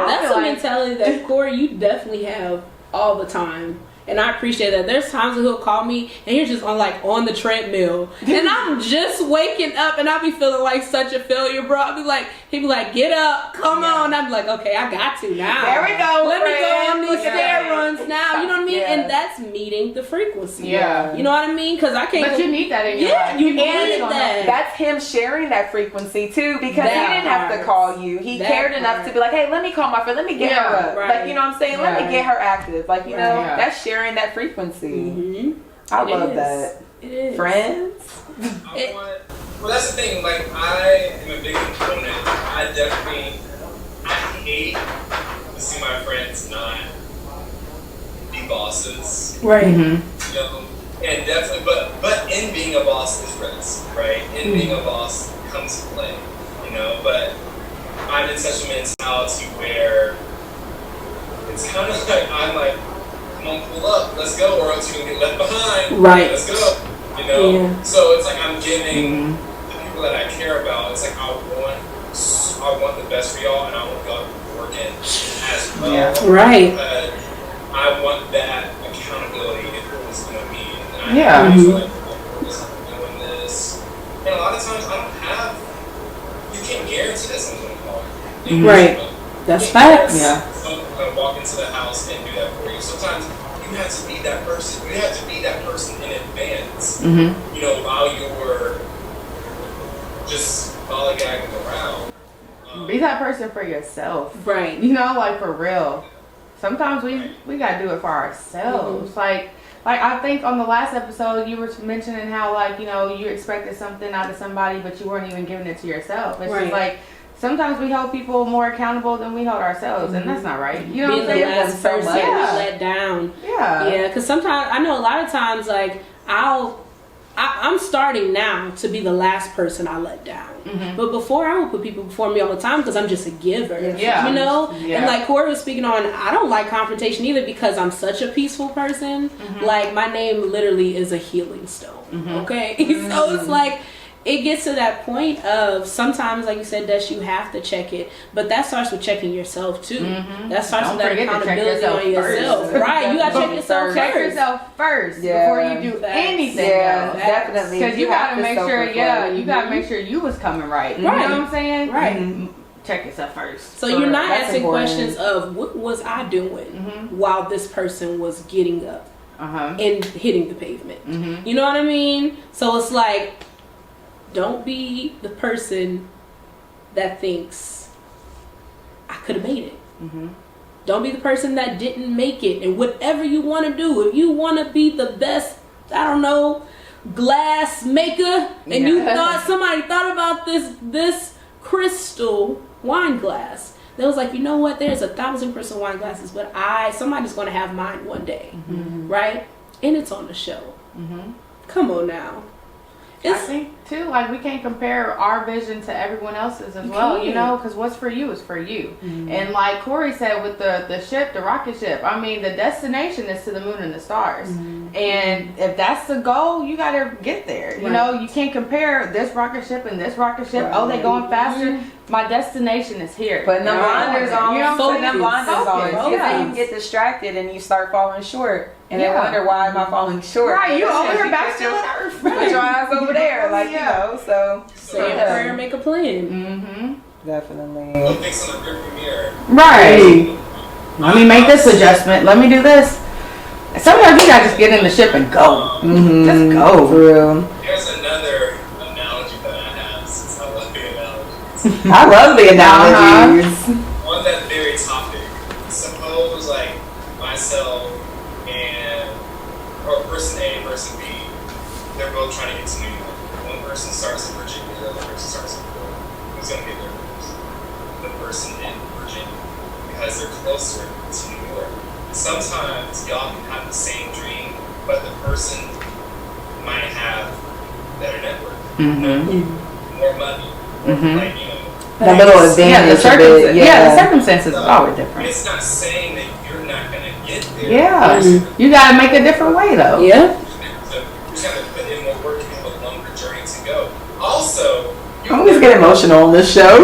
That's feel a like- mentality that Corey, you definitely have all the time. And I appreciate that. There's times that he'll call me and he's just on the treadmill. And I'm just waking up and I'll be feeling like such a failure, bro. I'll be like, he'd be like, get up, come on. I'm like, okay, I got to now. There we go. Let me go friend. on these Look at stair that. runs now. You know what I mean? Yeah. And that's meeting the frequency. Yeah. You know what I mean? Because I can't But go- you need that in your Yeah, life. you And need that. That's him sharing that frequency too, because he That didn't have to part. call you. He That cared enough part. to be like, hey, let me call my friend, let me get Yeah, her up. right. Like, you know what I'm saying? Let Yeah. me get her active. Like, you know, Yeah. that's sharing that frequency. Mhm. I It love is. that. It is. Friends? Well, that's the thing. Like, I am a big component. I hate to see my friends not be bosses. Right. You know, and definitely, but in being a boss is risk, right? In being a boss comes play, you know. But I'm in such a mentality where it's kind of like I'm like, come on, pull up, let's go, or else you're gonna get left behind. Right. Let's go, you know. Yeah. So it's like I'm giving the people that I care about. It's like I want the best for y'all, and I want y'all to work in as well. Yeah. Right. I want that accountability if it was going to be. And Yeah. I feel like doing this. And a lot of times I don't have, you can't guarantee that someone's going to call you. Right. That's facts. Yeah. Someone's going to walk into the house and do that for you. Sometimes you have to be that person. You have to be that person in advance. You know, while you're just lollygagging around. Be that person for yourself. Right. You know, like for real. Sometimes we gotta do it for ourselves. Like I think on the last episode you were mentioning how like, you know, you expected something out of somebody but you weren't even giving it to yourself. It's Right. just like sometimes we hold people more accountable than we hold ourselves, and that's not right. You know Being what I'm the saying? last person Yeah. we let down. Yeah. Yeah, because sometimes I know a lot of times like I'm starting now to be the last person I let down. But before I would put people before me all the time because I'm just a giver. Yeah. You know? Yeah. And like Corey was speaking on, I don't like confrontation either because I'm such a peaceful person. Like my name literally is a healing stone. Okay? So it's like it gets to that point of sometimes, like you said, that you have to check it, but that starts with checking yourself too. That starts Don't with that forget to check accountability yourself on yourself. first. Right? You gotta check yourself Check first. yourself first Yeah. before you do Facts. anything Yeah, else. definitely. Because you have gotta to make sure, self-reflect. yeah, you gotta make sure you was coming right. You know Right. what I'm saying? Right. Check yourself first. So you're not That's asking important. questions of what was I doing while this person was getting up Uh-huh. and hitting the pavement. You know what I mean? So it's like, don't be the person that thinks I could have made it. Don't be the person that didn't make it. And whatever you want to do, if you want to be the best, I don't know, glass maker and you thought somebody thought about this crystal wine glass. They was like, you know what? There's 1,000 crystal wine glasses, but somebody's going to have mine one day, right? And it's on the show. Come on now. I think too, like we can't compare our vision to everyone else's as well, you know, because what's for you is for you. And like Corey said with the ship, the rocket ship, I mean, the destination is to the moon and the stars. And if that's the goal, you got to get there. You know, you can't compare this rocket ship and this rocket ship. Oh, they going faster. My destination is here. Putting them blinders on. You know, Putting them blinders on. Focus. Because then you get distracted and you start falling short. And then wonder, why am I falling short? Right, you over here back to Earth. Put your eyes over there. Like, you know, so. Say a prayer, make a plan. Definitely. Go fix on the rearview mirror. Right. Let me make this adjustment. Let me do this. Sometimes you gotta just get in the ship and go. Just go. For real. Here's another analogy that I have, since I love the analogies. I love the analogies. On that very topic, suppose like myself or person A and person B, they're both trying to get to New York. One person starts in Virginia, the other person starts in Florida. Who's gonna get there first? The person in Virginia, because they're closer to New York. Sometimes y'all can have the same dream, but the person might have better network, more money, like, you know. That little advantage. The circumstances are always different. It's not saying that you're not gonna get there. Yeah, you gotta make a different way though. Yeah. So you just have to put in more work and have a longer journey to go. Also, I always get emotional on this show.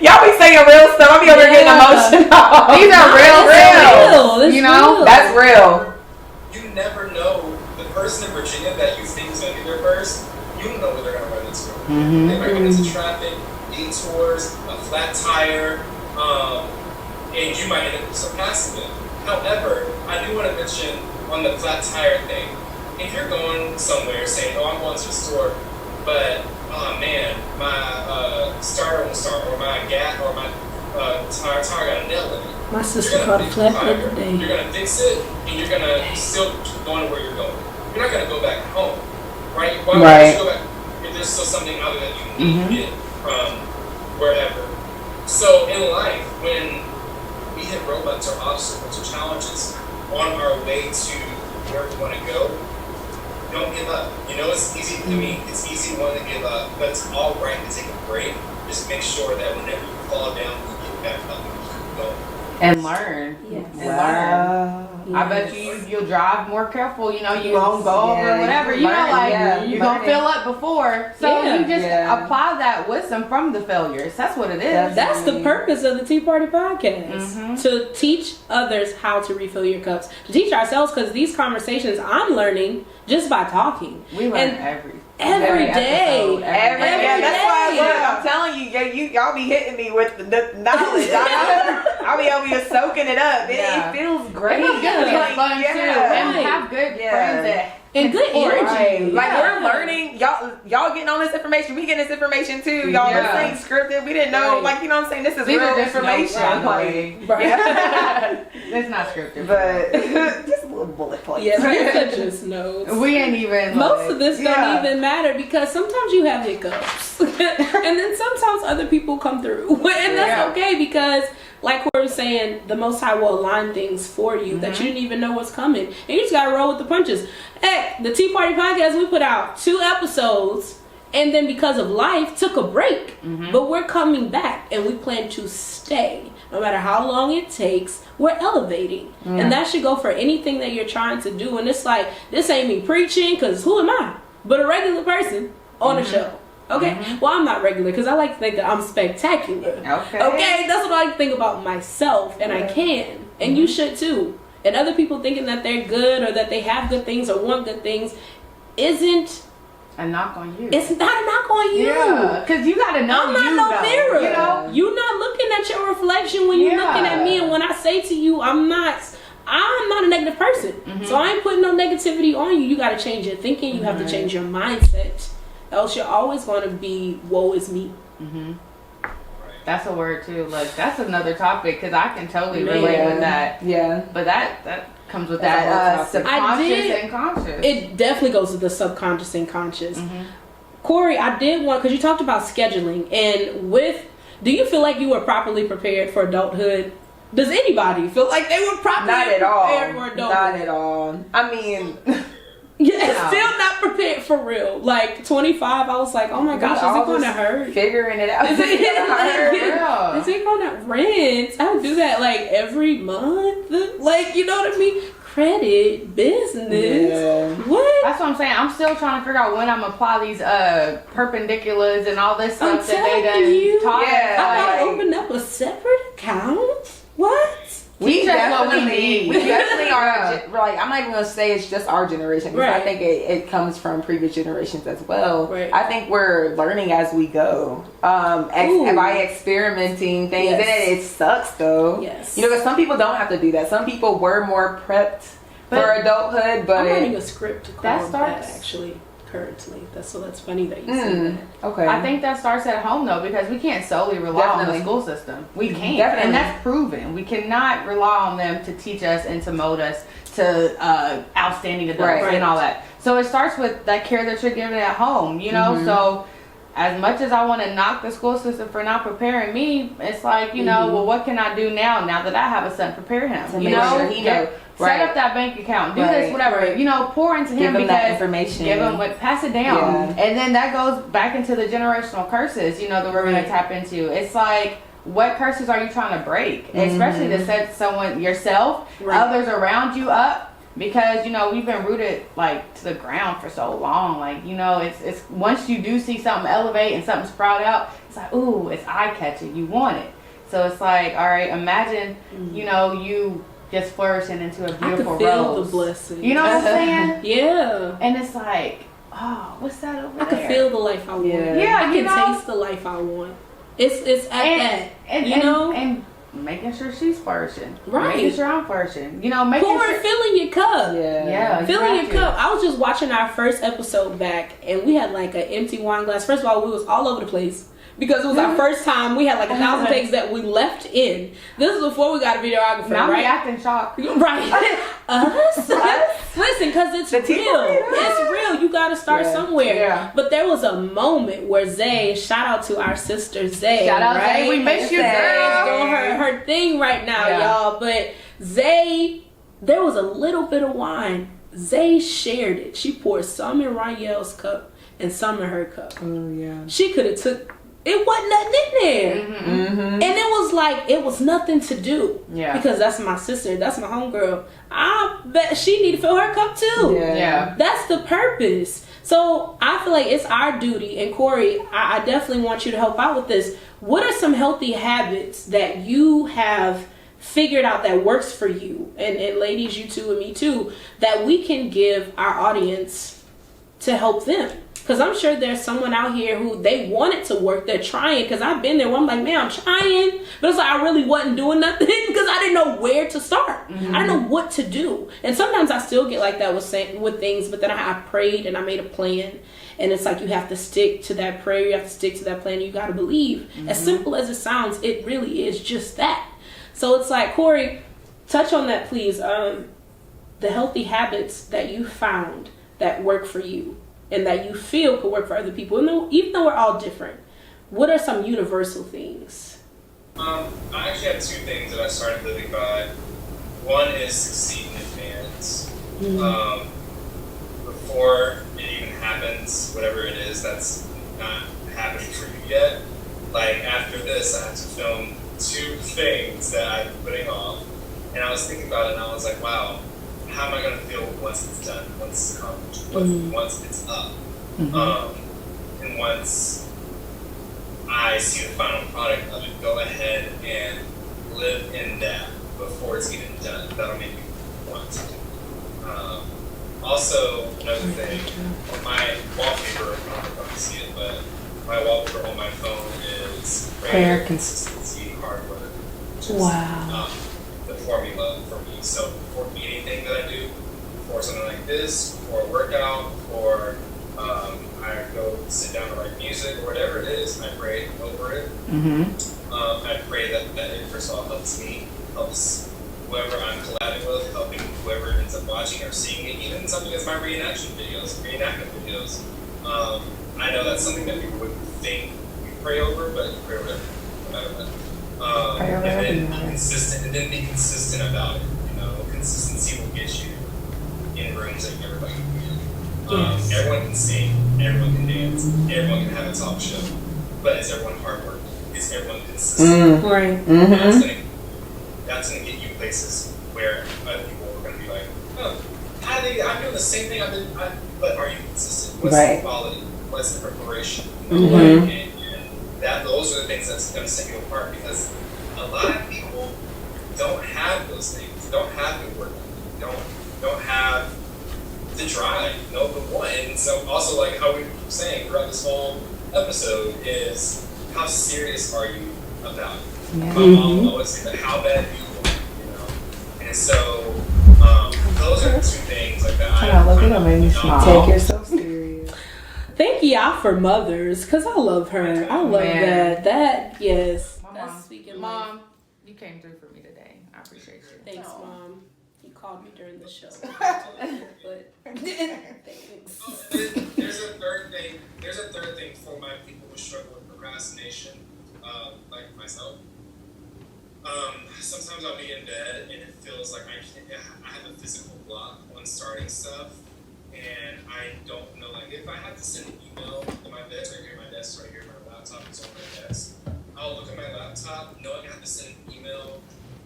y'all be saying real stuff. I be over here getting emotional. These are real. You know, that's real. you never know the person in Virginia that you think is gonna get there first. You don't know what they're gonna run into. They might run into traffic, detours, a flat tire, and you might end up surpassing them. However, I do want to mention on the flat tire thing, if you're going somewhere saying, oh, I'm going to the store, but, oh man, my starter won't start, or my gas, or my tire got a nail in it. My sister caught a flat the other day. You're going to fix it, and you're going to still keep going where you're going. You're not going to go back home, right? Why would you go back if there's still something out there that you need to get from wherever? So in life, when we hit roadblocks or obstacles or challenges on our way to where we want to go, don't give up. You know, it's easy to me. It's easy to want to give up, but it's all right to take a break. Just make sure that whenever you fall down, you get back up and keep going. And learn. Yes. And learn. I bet you'll drive more careful. You know, you won't go over whatever. You know, like you're gonna fill up before. So you just apply that wisdom from the failures. That's what it is. That's the purpose of the Tea Party Podcast. To teach others how to refill your cups. To teach ourselves, because these conversations I'm learning just by talking. We learn every day. Episode, every day. That's why I love. I'm telling you, y'all be hitting me with the knowledge. I'll be over here soaking it up. It feels great. It's good. It's fun too. And have good friends that and good energy. Like we're learning. Y'all getting all this information. We getting this information too. Y'all this ain't scripted. We didn't know. Like, you know what I'm saying? This is real information. It's not scripted, but just a little bullet points. Yeah, just notes. We ain't even. Most of this don't even matter because sometimes you have hiccups, and then sometimes other people come through, and that's okay because. Like we were saying, the Most High will align things for you that you didn't even know was coming. And you just got to roll with the punches. Heck, the Tea Party Podcast, we put out 2 episodes. And then because of life, took a break. But we're coming back. And we plan to stay. No matter how long it takes, we're elevating. And that should go for anything that you're trying to do. And it's like, this ain't me preaching, because who am I? But a regular person on a show. Okay, well, I'm not regular because I like to think that I'm spectacular. Okay, that's what I like to think about myself, and I can, and you should too. And other people thinking that they're good or that they have good things or want good things isn't a knock on you. It's not a knock on you. Yeah, because you gotta know. I'm not no mirror. You know, you're not looking at your reflection when you're looking at me, and when I say to you, I'm not a negative person, so I ain't putting no negativity on you. You got to change your thinking. You have to change your mindset. Else you're always going to be woe is me. Right. That's a word too. Like that's another topic because I can totally relate with that. Yeah. But that comes with That's a whole that topic. subconscious and conscious. It definitely goes to the subconscious and conscious. Mm-hmm. Corey, I did want, because you talked about scheduling, and do you feel like you were properly prepared for adulthood? Does anybody feel like they were properly Not at all. prepared for adulthood? Not at all. I mean, Yeah, still not prepared for real. Like 25, I was like, oh my gosh, is it going to hurt? Figuring it out. Is it Yeah. Is it going to rent? I would do that like every month. Like, you know what I mean? Credit, business. Yeah. What? That's what I'm saying. I'm still trying to figure out when I'm gonna apply these perpendiculars and all this I'm stuff that they telling done you. taught Yeah. us. I gotta Like, open up a separate account? What? We Teach us what we definitely, need. we definitely are. Yeah. Like, I'm not even gonna say it's just our generation. 'Cause I Right. think it comes from previous generations as well. Right. I think we're learning as we go. Ooh. By experimenting things, Yes. and it sucks though. Yes. You know, because some people don't have to do that. Some people were more prepped for adulthood, but I'm writing a script to call That that starts- actually currently. That's funny that you said that. okay. I think that starts at home though, because we can't solely rely on Definitely. the school system. We can't, Definitely. and that's proven. We cannot rely on them to teach us and to mold us to outstanding adults Right. and all that. So it starts with that care that you're given at home. You know, so. As much as I want to knock the school system for not preparing me, it's like, you know, well, what can I do now that I have a son? Prepare him. To You make know, sure he knows. set Right. up that bank account, do Right. this, whatever. Right. You know, pour into Give him them that because information. give him what, pass it down, Yeah. and then that goes back into the generational curses. You know, that we're going Right. to tap into. It's like, what curses are you trying to break? Especially to set someone, yourself, Right. others around you up. Because, you know, we've been rooted like to the ground for so long. Like, you know, it's once you do see something elevate and something sprout out, it's like, ooh, it's eye catching. You want it. So it's like, all right, imagine, you know, you just flourishing into a I beautiful could feel rose. the blessing. You know what I'm saying? Yeah. And it's like, oh, what's that over I there? can feel the life I want. Yeah. Yeah, I you can know? taste the life I want. It's at that. and, you know? and making sure she's flourishing. Right. Making sure I'm flourishing. You know, making Pour sure. filling your cup. Yeah. Filling you your have cup. I was just watching our first episode back, and we had like an empty wine glass. First of all, we was all over the place because it was our first time. We had like 1,000 takes that we left in. This is before we got a videographer, to. Now I'm right? acting shocked. Right. Us? Listen, because it's The team. real. It's real. You got to start Yeah. somewhere. Yeah. But there was a moment where Zay, shout out to our sister Zay. Shout out, right? Zay. We miss you, Zay. girl. Doing her thing right now, Yeah. y'all. But Zay, there was a little bit of wine. Zay shared it. She poured some in Rayel's cup and some in her cup. Oh yeah. She could have took. It wasn't nothing in there. And it was like, it was nothing to do. Yeah. Because that's my sister. That's my homegirl. I bet she need to fill her cup too. Yeah. That's the purpose. So I feel like it's our duty. And Corey, I definitely want you to help out with this. What are some healthy habits that you have figured out that works for you? And ladies, you too, and me too, that we can give our audience to help them? Because I'm sure there's someone out here who they want it to work. They're trying. Because I've been there where I'm like, man, I'm trying. But it's like I really wasn't doing nothing because I didn't know where to start. I didn't know what to do. And sometimes I still get like that with things. But then I prayed and I made a plan. And it's like you have to stick to that prayer. You have to stick to that plan. You got to believe. As simple as it sounds, it really is just that. So it's like, Corey, touch on that, please. The healthy habits that you found that work for you and that you feel could work for other people, even though we're all different. What are some universal things? I actually have two things that I started living by. One is succeed in advance. Before it even happens, whatever it is that's not happening for you yet. Like after this, I have to film 2 things that I've been putting off. And I was thinking about it and I was like, wow, how am I going to feel once it's done, once it's accomplished, once it's up? And once I see the final product of it, go ahead and live in that before it's even done. That'll make me want to do it. Also, another thing, my wallpaper, I don't know if you can see it, but my wallpaper on my phone is prayer, consistency, hard work. Which is, the formula for me. So for anything that I do, for something like this, for a workout, or I go sit down and write music, or whatever it is, I pray over it. I pray that it first of all helps me, helps whoever I'm collabing with, helping whoever ends up watching or seeing it, even something as my reenactment videos. I know that's something that people would think we pray over, but you pray over it no matter what. And then be consistent about it. You know, consistency will get you in rooms that everybody can be in. Everyone can sing, everyone can dance, everyone can have a talk show, but is everyone hard working? Is everyone consistent? Right. That's gonna get you places where other people are gonna be like, oh, I'm doing the same thing but are you consistent? What's the quality? What's the preparation? You know, and those are the things that's gonna set you apart, because a lot of people don't have those things. Don't have the work. Don't have the drive. The one. And so also, like how we keep saying throughout this whole episode is, how serious are you about it? My mom always said that, how bad do you want it, you know? And so those are the two things like that. Take yourself serious. Thank y'all for mothers, because I love her. I love that. Yes. That's speaking Mom, life. you came through for me today. I appreciate you. Thanks, Mom. You called me during the show. But thanks. There's a third thing for my people who struggle with procrastination, like myself. Sometimes I'll be in bed and it feels like I have a physical block on starting stuff, and I don't know, like, if I have to send an email, and my bed's right here, my desk's right here, my laptop is on my desk, I'll look at my laptop knowing I have to send an email,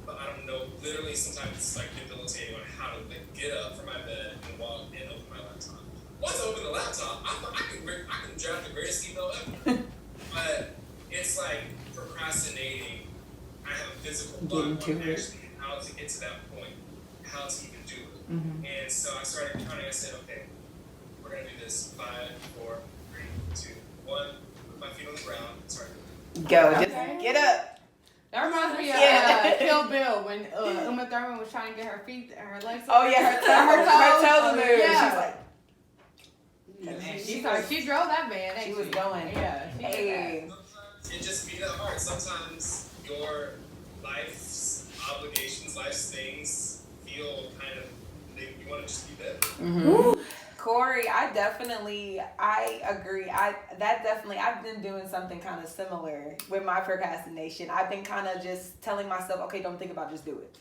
but I don't know, literally sometimes it's like debilitating on how to get up from my bed and walk and open my laptop. Once I open the laptop, I can draft the greatest email ever. But it's like procrastinating. I have a physical block on actually how to get to that point, how to even do it. And so I started counting. I said, okay, we're gonna do this. 5, 4, 3, 2, 1. Put my feet on the ground and start doing it. Go, just get up. That reminds me of Kill Bill when Uma Thurman was trying to get her legs. Oh yeah, her toes moved. Yeah. She was like, she drove that van. She was going. Yeah. Hey. It just be that hard. Sometimes your life's obligations, life's things feel kind of, you want to just be better. Corey, I agree. I've been doing something kind of similar with my procrastination. I've been kind of just telling myself, okay, don't think about it, just do it.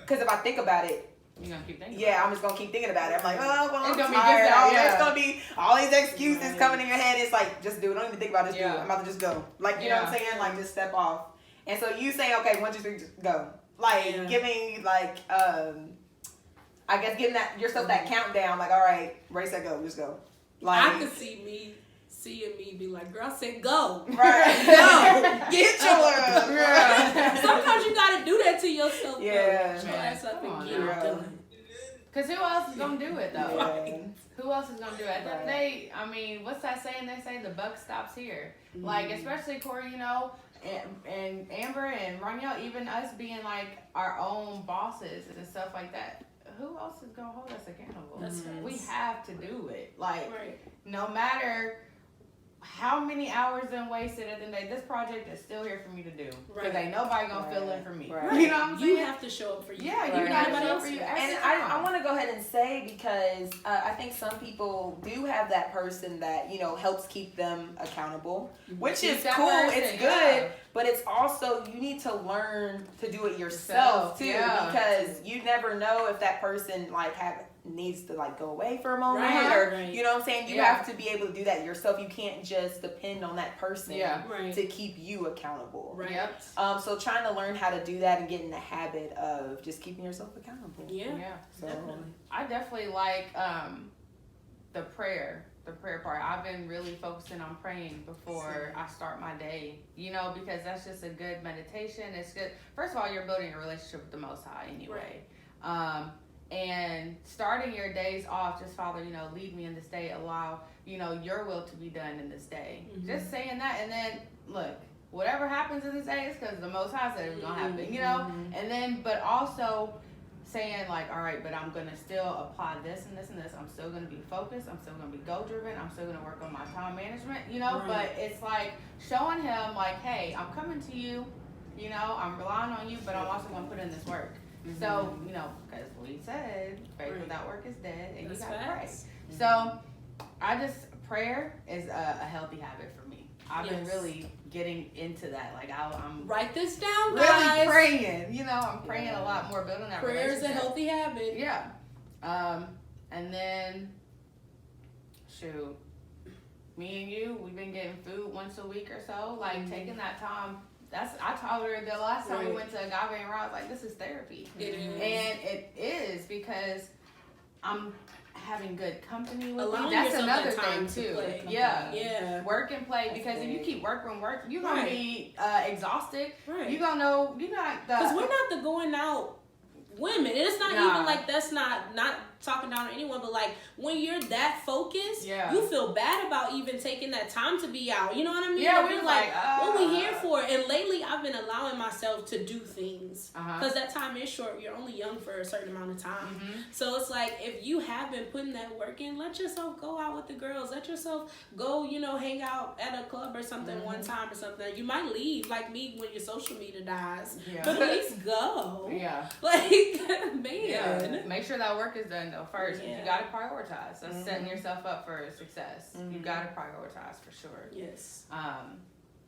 Because if I think about it, you're gonna keep thinking. I'm just gonna keep thinking about it. I'm like, oh, well, I'm It's gonna be tired. different, There's gonna be all these excuses coming in your head. It's like, just do it. Don't even think about it. Just do it. I'm about to just go. Like, you know what I'm saying? Like, just step off. And so you saying, okay, 1, 2, 3, just go. Like, giving like, I guess giving yourself that countdown. Like, all right, ready, set, go. Just go. Like, I could see me be like, girl, I said go. Right. Go. Get your Sometimes you gotta do that to yourself. Yeah. Get your ass up and get on, it done. Because who else is gonna do it though? Yeah. Who else is gonna do it? At the end of the day, I mean, what's that saying? They say the buck stops here. Like, especially Corey, you know, and Amber and Roniel, even us being like our own bosses and stuff like that. Who else is gonna hold us accountable? That's right. We have to do it. Like, no matter how many hours been wasted at the end of the day, this project is still here for me to do. Because ain't nobody gonna fill in for me. Right. You know what I'm saying? You have to show up for you. Yeah, you gotta show up for you. And I want to go ahead and say, because I think some people do have that person that, you know, helps keep them accountable, which is cool. It's good. But it's also, you need to learn to do it yourself too, because you never know if that person like needs to like go away for a moment, or you know what I'm saying. You have to be able to do that yourself. You can't just depend on that person to keep you accountable. Right. Yep. So trying to learn how to do that and get in the habit of just keeping yourself accountable. Yeah. So Definitely. I definitely like the prayer part. I've been really focusing on praying before I start my day, you know, because that's just a good meditation. It's good. First of all, you're building a relationship with the Most High anyway. And starting your days off, just Father, you know, lead me in this day, allow, you know, your will to be done in this day. Just saying that, and then look, whatever happens in this day is because the Most High said it was gonna happen, you know. And then, but also saying like, all right, but I'm gonna still apply this and this and this. I'm still gonna be focused. I'm still gonna be goal driven. I'm still gonna work on my time management, you know. Right. But it's like showing him like, hey, I'm coming to you, you know, I'm relying on you, but I'm also gonna put in this work. So, you know, because we said faith without work is dead, and That's you gotta facts. pray. So prayer is a healthy habit for me. I've been really getting into that. Like I'm Write this down, really guys. praying. You know, I'm praying a lot more, building that Prayer is a relationship. healthy habit. Yeah. And then, shoot, me and you, we've been getting food once a week or so. Like taking that time. I told her the last time we went to Agave and Raw, I was like, this is therapy. It is. And it is because I'm having good company with Allowing me. That's yourself another that time thing to too. play. Yeah. Work and play, because if you keep work, you're gonna be exhausted. Right. You're gonna know you're not Because we're not the going out women. And it's not even like that's not talking down to anyone, but like when you're that focused, you feel bad about even taking that time to be out. You know what I mean? Yeah, we're like, what we here for? And lately I've been allowing myself to do things because that time is short. You're only young for a certain amount of time. So it's like, if you have been putting that work in, let yourself go out with the girls. Let yourself go, you know, hang out at a club or something one time or something. You might leave like me when your social media dies, but at least go. Like, man. Make sure that work is done though first. You gotta prioritize. That's setting yourself up for success. You gotta prioritize for sure. Yes.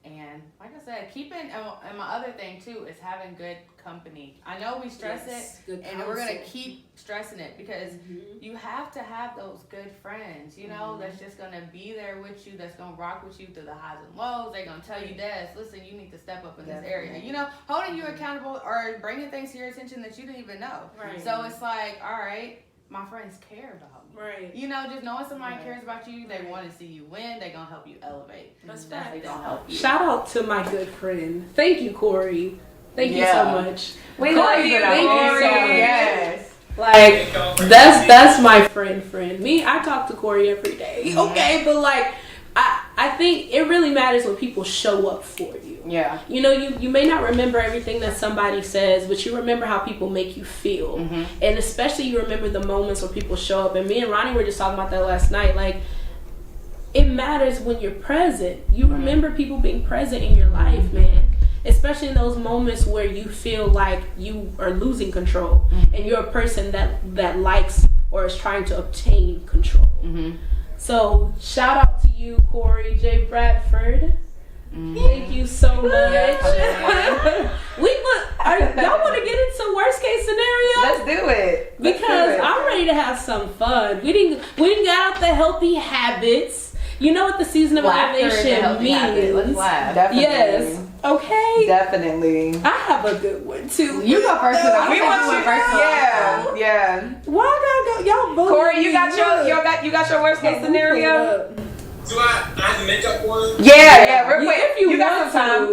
And like I said, and my other thing too is having good company. I know we stress it, and we're gonna keep stressing it because you have to have those good friends, you know, that's just gonna be there with you, that's gonna rock with you through the highs and lows. They're gonna tell you this, listen, you need to step up in this area, you know, holding you accountable or bringing things to your attention that you didn't even know. So it's like, all right, my friends care about me. You know, just knowing somebody cares about you, they want to see you win, they gonna help you elevate. That's they gonna help you. Shout out to my good friend. Thank you, Corey. Thank you so much. We love you, thank you so much. Yes. Like, that's my friend. Me, I talk to Corey every day. Okay, but like, I think it really matters when people show up for you. You know, you may not remember everything that somebody says, but you remember how people make you feel. And especially you remember the moments where people show up. And me and Ronnie were just talking about that last night. Like, it matters when you're present. You remember people being present in your life, man. Especially in those moments where you feel like you are losing control. And you're a person that likes or is trying to obtain control. So, shout out to you, Corey J. Bradford. Thank you so much. Y'all want to get into worst case scenario? Let's do it. Because I'm ready to have some fun. We didn't get out the healthy habits. You know what the season of elevation means. Let's laugh. Definitely. Yes. Okay. Definitely. I have a good one too. You go first. We want you first. Yeah. Why I gotta go? Y'all both. Corey, you got your worst case scenario? Do I have to make up one? Yeah, real quick. If you got want some time.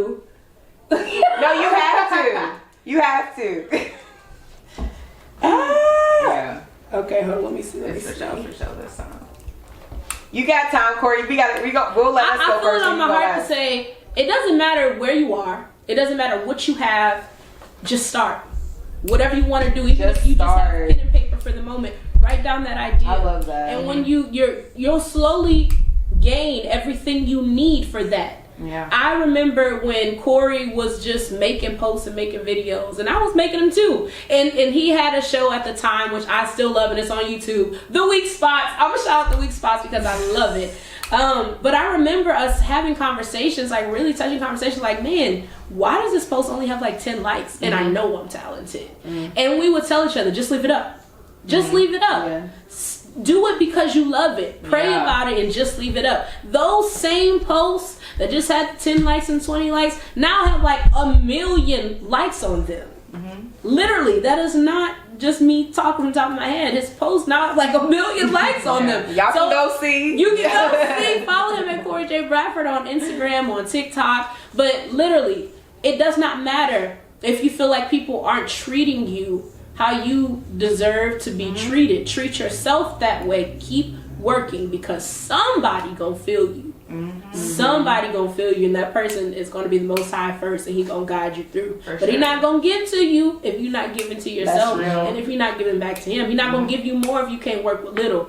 to. No, you have to. You have to. Okay, hold on. Let me see. For sure this time. You got time, Corey. We'll let us go I feel first. it on my heart to say, it doesn't matter where you are. It doesn't matter what you have. Just start. Whatever you want to do, even if you just have pen and paper for the moment, write down that idea. I love that. And when you'll slowly gain everything you need for that. I remember when Corey was just making posts and making videos, and I was making them too. And he had a show at the time, which I still love, and it's on YouTube. The Weak Spots. I'm gonna shout out The Weak Spots because I love it. But I remember us having conversations, like really touching conversations, like, man, why does this post only have like 10 likes? And I know I'm talented. And we would tell each other, just leave it up. Just leave it up. Do it because you love it. Pray about it and just leave it up. Those same posts that just had 10 likes and 20 likes now have like 1 million likes on them. Literally, that is not just me talking from the top of my head. His posts now have like 1 million likes on them. Y'all can go see. You can go see. Follow him at Corey J. Bradford on Instagram, on TikTok. But literally, it does not matter if you feel like people aren't treating you how you deserve to be treated. Treat yourself that way. Keep working because somebody gonna feel you. Somebody gonna feel you, and that person is gonna be the Most High first, and he gonna guide you through. For But he's sure. not gonna give to you if you're not giving to yourself, real. and if you're not giving back to him. He's not gonna give you more if you can't work with little.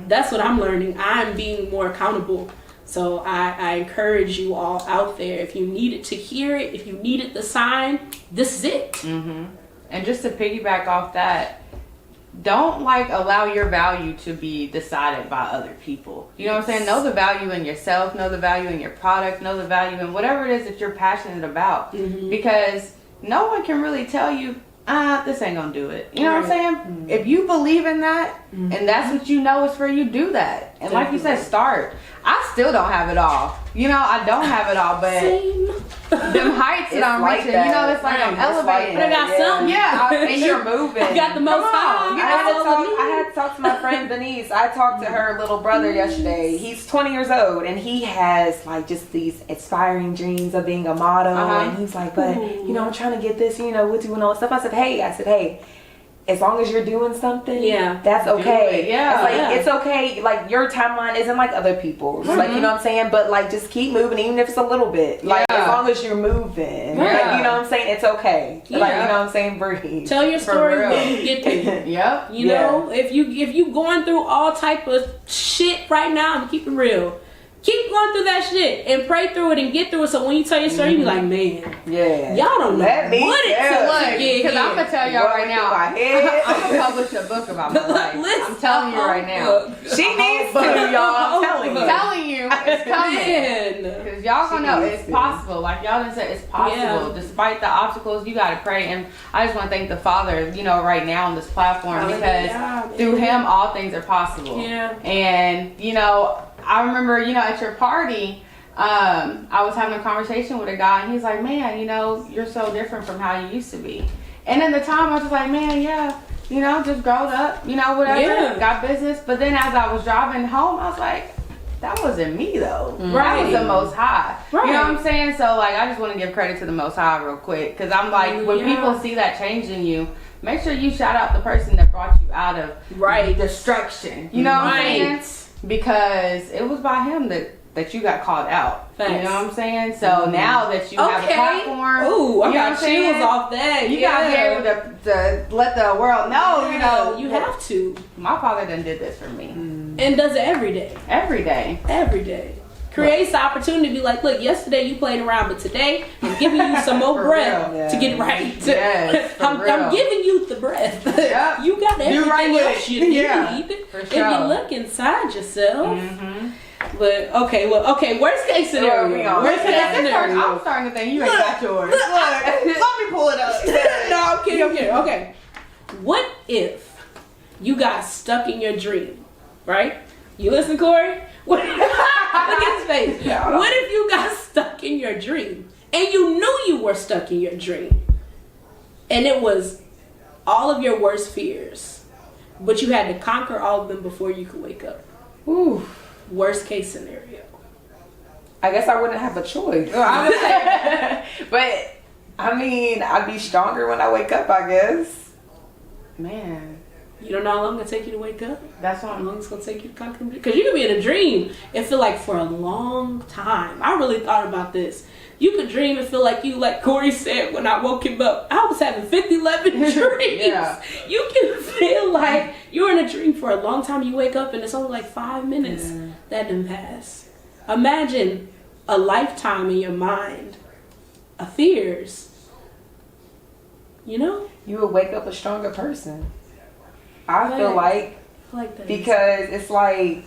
That's what I'm learning. I'm being more accountable. So I encourage you all out there, if you needed to hear it, if you needed the sign, this is it. And just to piggyback off that, don't like allow your value to be decided by other people. You know what I'm saying? Know the value in yourself, know the value in your product, know the value in whatever it is that you're passionate about. Because no one can really tell you, this ain't gonna do it. You know what I'm saying? If you believe in that and that's what you know is for you, do that. And like you said, start. I still don't have it all. You know, I don't have it all, but them heights that I'm like reaching, that. you know, it's like I'm It's like elevating. But I got something. Yeah, And you're moving. I got the Most High. I had to talk to my friend Denise. I talked to her little brother yesterday. He's 20 years old and he has like just these aspiring dreams of being a model. And he's like, but you know, I'm trying to get this, you know, with you and all that stuff. I said, hey, as long as you're doing something, that's okay. it, yeah. It's like, Yeah. it's okay. Like your timeline isn't like other people's. Like, you know what I'm saying? But like, just keep moving, even if it's a little bit. Like, Yeah. as long as you're moving. Yeah. Like, you know what I'm saying? It's okay. Like, you know what I'm saying? Breathe. Tell your story real. when you get there. Yep. You know, if you going through all type of shit right now, I'm keep it real. Keep going through that shit and pray through it and get through it. So when you tell your story, you be like, man, Yeah. y'all don't know Let me what it tell took Look, to get because I'm here. gonna tell y'all What right went through my now. head? I'm gonna publish a book about my life. Listen, I'm telling you right now. She needs to, y'all. I'm telling you. I'm telling you, it's coming. Man. Because y'all gonna know it's possible. Like y'all done said, it's possible. Yeah. Despite the obstacles, you gotta pray. And I just want to thank the Father, you know, right now on this platform because Hallelujah. through Him, all things are possible. Yeah. And you know, I remember, you know, at your party, I was having a conversation with a guy, and he's like, "Man, you know, you're so different from how you used to be." And at the time, I was just like, "Man, yeah, you know, just growed up, you know, whatever, Yeah. got business." But then as I was driving home, I was like, that wasn't me though. That Right. was the Most High. Right. You know what I'm saying? So like, I just want to give credit to the Most High real quick, because I'm like, when Yeah. people see that change in you, make sure you shout out the person that brought you out of Right. destruction. You know what I'm saying? Right. Because it was by Him that you got called out. Facts. You know what I'm saying? So now that you have a platform, Ooh, I you know what got I'm saying? chills off that. You gotta be able to let the world know, you know. You have to. My father done did this for me. And does it every day. Every day. Every day. Creates the opportunity to be like, look, yesterday you played around, but today I'm giving you some more For breath real. to get it right. Yes, for I'm real. giving you the breath. Yep. You got everything right with else it. you need. Yeah, for If sure. you look inside yourself. Mm-hmm. But okay, well, okay, worst case scenario. we on? Worst case scenario. I'm starting to think you ain't got yours. Let me pull it up. No, I'm kidding. Okay. What if you got stuck in your dream, right? You listen, Corey? Look at his face. What if you got stuck in your dream and you knew you were stuck in your dream and it was all of your worst fears, but you had to conquer all of them before you could wake up? Ooh. Worst case scenario. I guess I wouldn't have a choice. But I mean, I'd be stronger when I wake up, I guess. Man, You don't know how long it's gonna take you to wake up? that's what How I'm. long it's gonna take you to conquer? Because you could be in a dream and feel like for a long time. I really thought about this. You could dream and feel like you, like Corey said when I woke him up, I was having 50-11 dreams. Yeah. You can feel like you're in a dream for a long time. You wake up and it's only like 5 minutes that didn't pass. Imagine a lifetime in your mind of fears. You know? You would wake up a stronger person. I feel like that. because it's like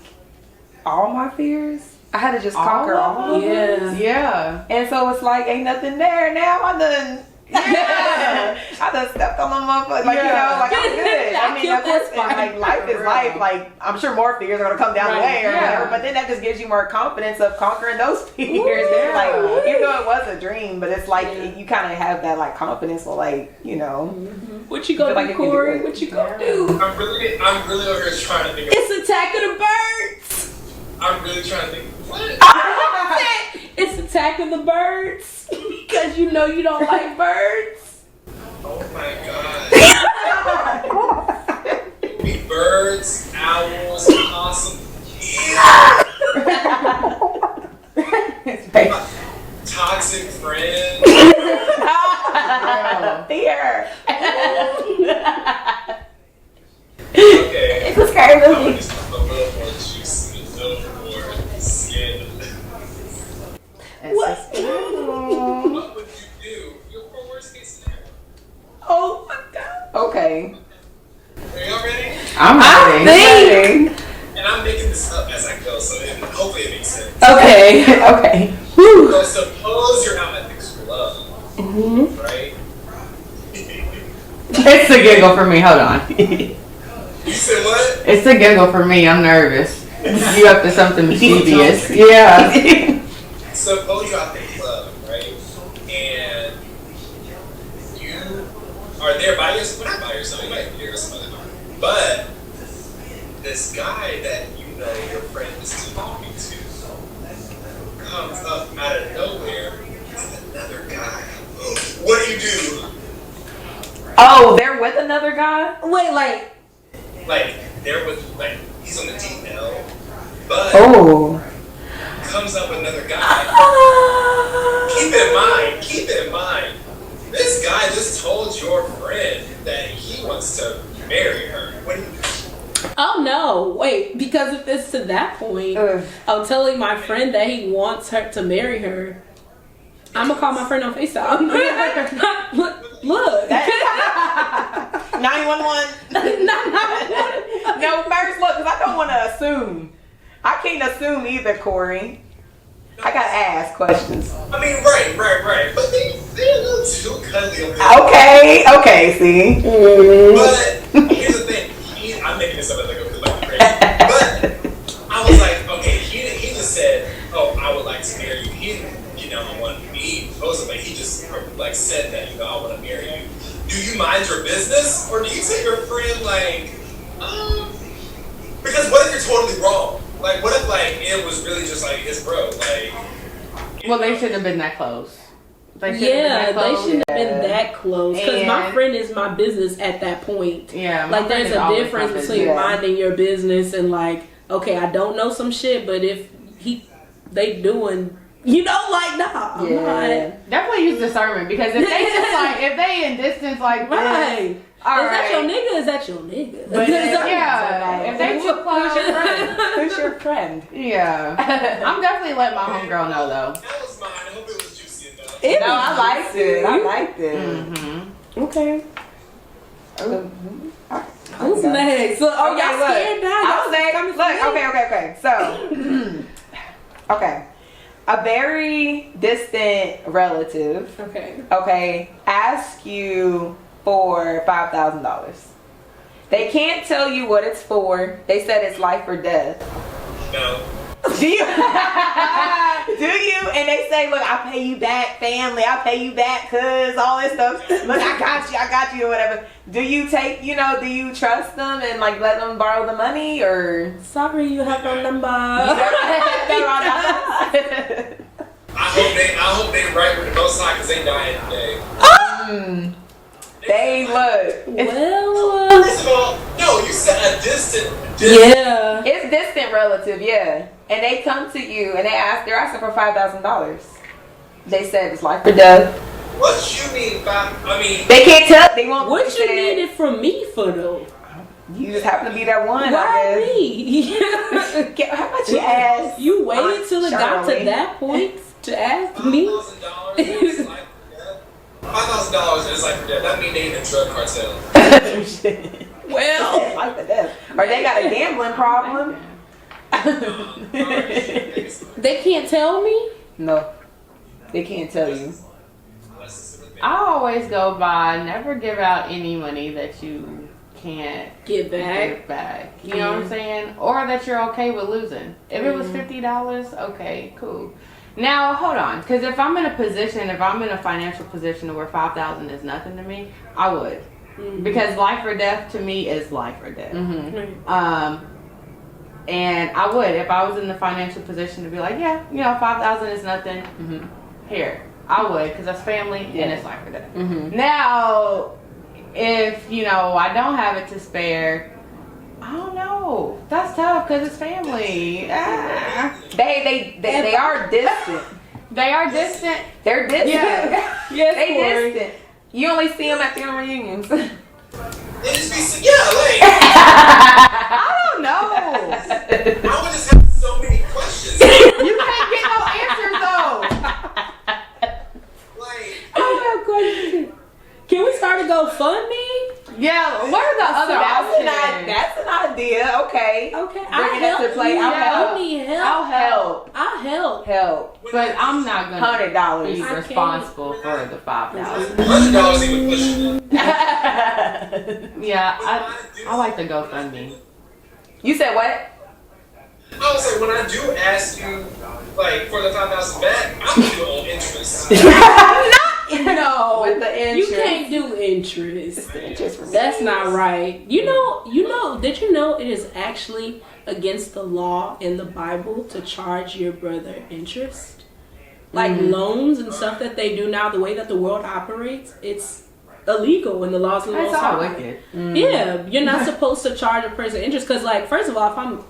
all my fears, I had to just conquer all of them. Yeah. Yeah. And so it's like ain't nothing there now. I done I done stepped on my motherfucker. Like, you know, like I'm good. I mean, of course, and, like life is life. Like I'm sure more fears are gonna come down the way or whatever. But then that just gives you more confidence of conquering those fears. It's like, even though it was a dream, but it's like you kind of have that like confidence or like, you know. What you gonna Feel like do, you can do Corey? it. What you gonna do? I'm really over here trying to figure. It's Attack of the Birds. I'm really trying to think. What? It's Attack of the Birds because you know you don't like birds. Oh my god. Be birds, owls, possum. Yeah. Toxic friend. Here. Okay. It's I crazy. want just a little more juicy, a little more skin. What? What would you do? Your worst case scenario. Oh my god. Okay. Are y'all ready? I'm ready. And I'm making this up as I go, so hopefully it makes sense. Okay. Okay. Whew. So suppose you're out at the club, right? It's a giggle for me. Hold on. You said what? It's a giggle for me. I'm nervous. You up to something mischievous? Yeah. Suppose you're out at the club, right? And you are there by yourself. Well, not by yourself. You might be there with some other people. But this guy that you know your friend is talking to comes up out of nowhere with another guy. What do you do? Oh, they're with another guy? Wait, like, Like they're with he's on the DL, but Oh. comes up with another guy. Keep in mind, this guy just told your friend that he wants to marry her. What do you do? oh no, wait, because if it's to that point, I'm telling my friend that he wants her to marry her. I'm gonna call my friend on FaceTime. Look. 911. No, first look, because I don't want to assume. I can't assume either, Corey. I gotta ask questions. I mean, right. But they're a little too cuddly over there. Okay, see. But here's the thing. I'm making this up as I go because I'm crazy. But I was like, okay, he just said, oh, I would like to marry you. He didn't, want me propose it, but he just said that, I want to marry you. Do you mind your business, or do you take your friend because what if you're totally wrong? Like, what if it was really just his bro? Well, they shouldn't have been that close. They shouldn't Have been that close. Because my And- friend is my business at that point. Yeah. my Like, friend there's is a always difference my between business. minding your business and okay, I don't know some shit, but if they doing, nah, I'm not. Definitely use discernment, because if they just if they in distance like this, Right. all Is that right. your nigga? Is that your nigga? But yeah, if they too close, Who's your friend? yeah. I'm definitely letting my homegirl know though. That was mine. I hope it was juicy enough. It No, I was liked it. I liked it. Mm-hmm. Okay. Okay, Who's next? So, y'all scared now? I Y'all was like, coming look, for me? okay. So, okay. A very distant relative, Okay. ask you for $5,000. They can't tell you what it's for. They said it's life or death. No. Do you? Do you? And they say, look, I'll pay you back, family. I'll pay you back, cuz, all this stuff. Look, I got you, or whatever. Do you take, do you trust them and let them borrow the money, or? Sorry, you have no number. I hope they right with the most high because they dying today. They look. Well, First of all, no, you said a distant. yeah. It's distant relative, yeah. And they come to you and they're asking for $5,000. They said it's life or death. What you mean by? I mean, They can't tell. They won't. What you say it. needed from me for though? You just happen to be that one. Why I me? guess. How about you ask? You waited till it got to Charlie. that point to ask me? $5,000 is like $5,000 is like that means they in a drug cartel. Well, Life or death. Or they got a gambling problem. they can't tell me. No, they can't tell you. I always go by never give out any money that you can't Get back. give back. You know what I'm saying? Or that you're okay with losing. If it was $50, okay, cool. Now hold on, because if I'm in a financial position where $5,000 is nothing to me, I would, because life or death to me is life or death. And I would, if I was in the financial position to be like, yeah, $5,000 is nothing. Here, I would, because that's family and it's life or death. Now, if I don't have it to spare, I don't know. That's tough because it's family. They are distant. They are distant. They're distant. Yeah. Yes, They Corey. distant. You only see them at family reunions. It just be, yeah, like, I don't know. I would just have so many questions. You can't get no answers though. Like, I have questions. Can we start a GoFundMe? Yeah. What are the other options? That's an idea. Okay. Okay, Bring it up to play. I'll help. I need help. I'll help. I'll help. Help. But I'm not gonna $100. be I responsible for the $5,000. $100 even pushing it. Yeah, I like the GoFundMe. You said what? I was like, when I do ask you, like, for the 5,000 back, I'm gonna do it on interest. No. With the interest. You can't do interest. The interest from That's not right. You know, did you know it is actually against the law in the Bible to charge your brother interest? Like loans and stuff that they do now, the way that the world operates, it's illegal in the laws of the That's Most all High. wicked. Yeah, you're not supposed to charge a person interest because, like, first of all, if I'm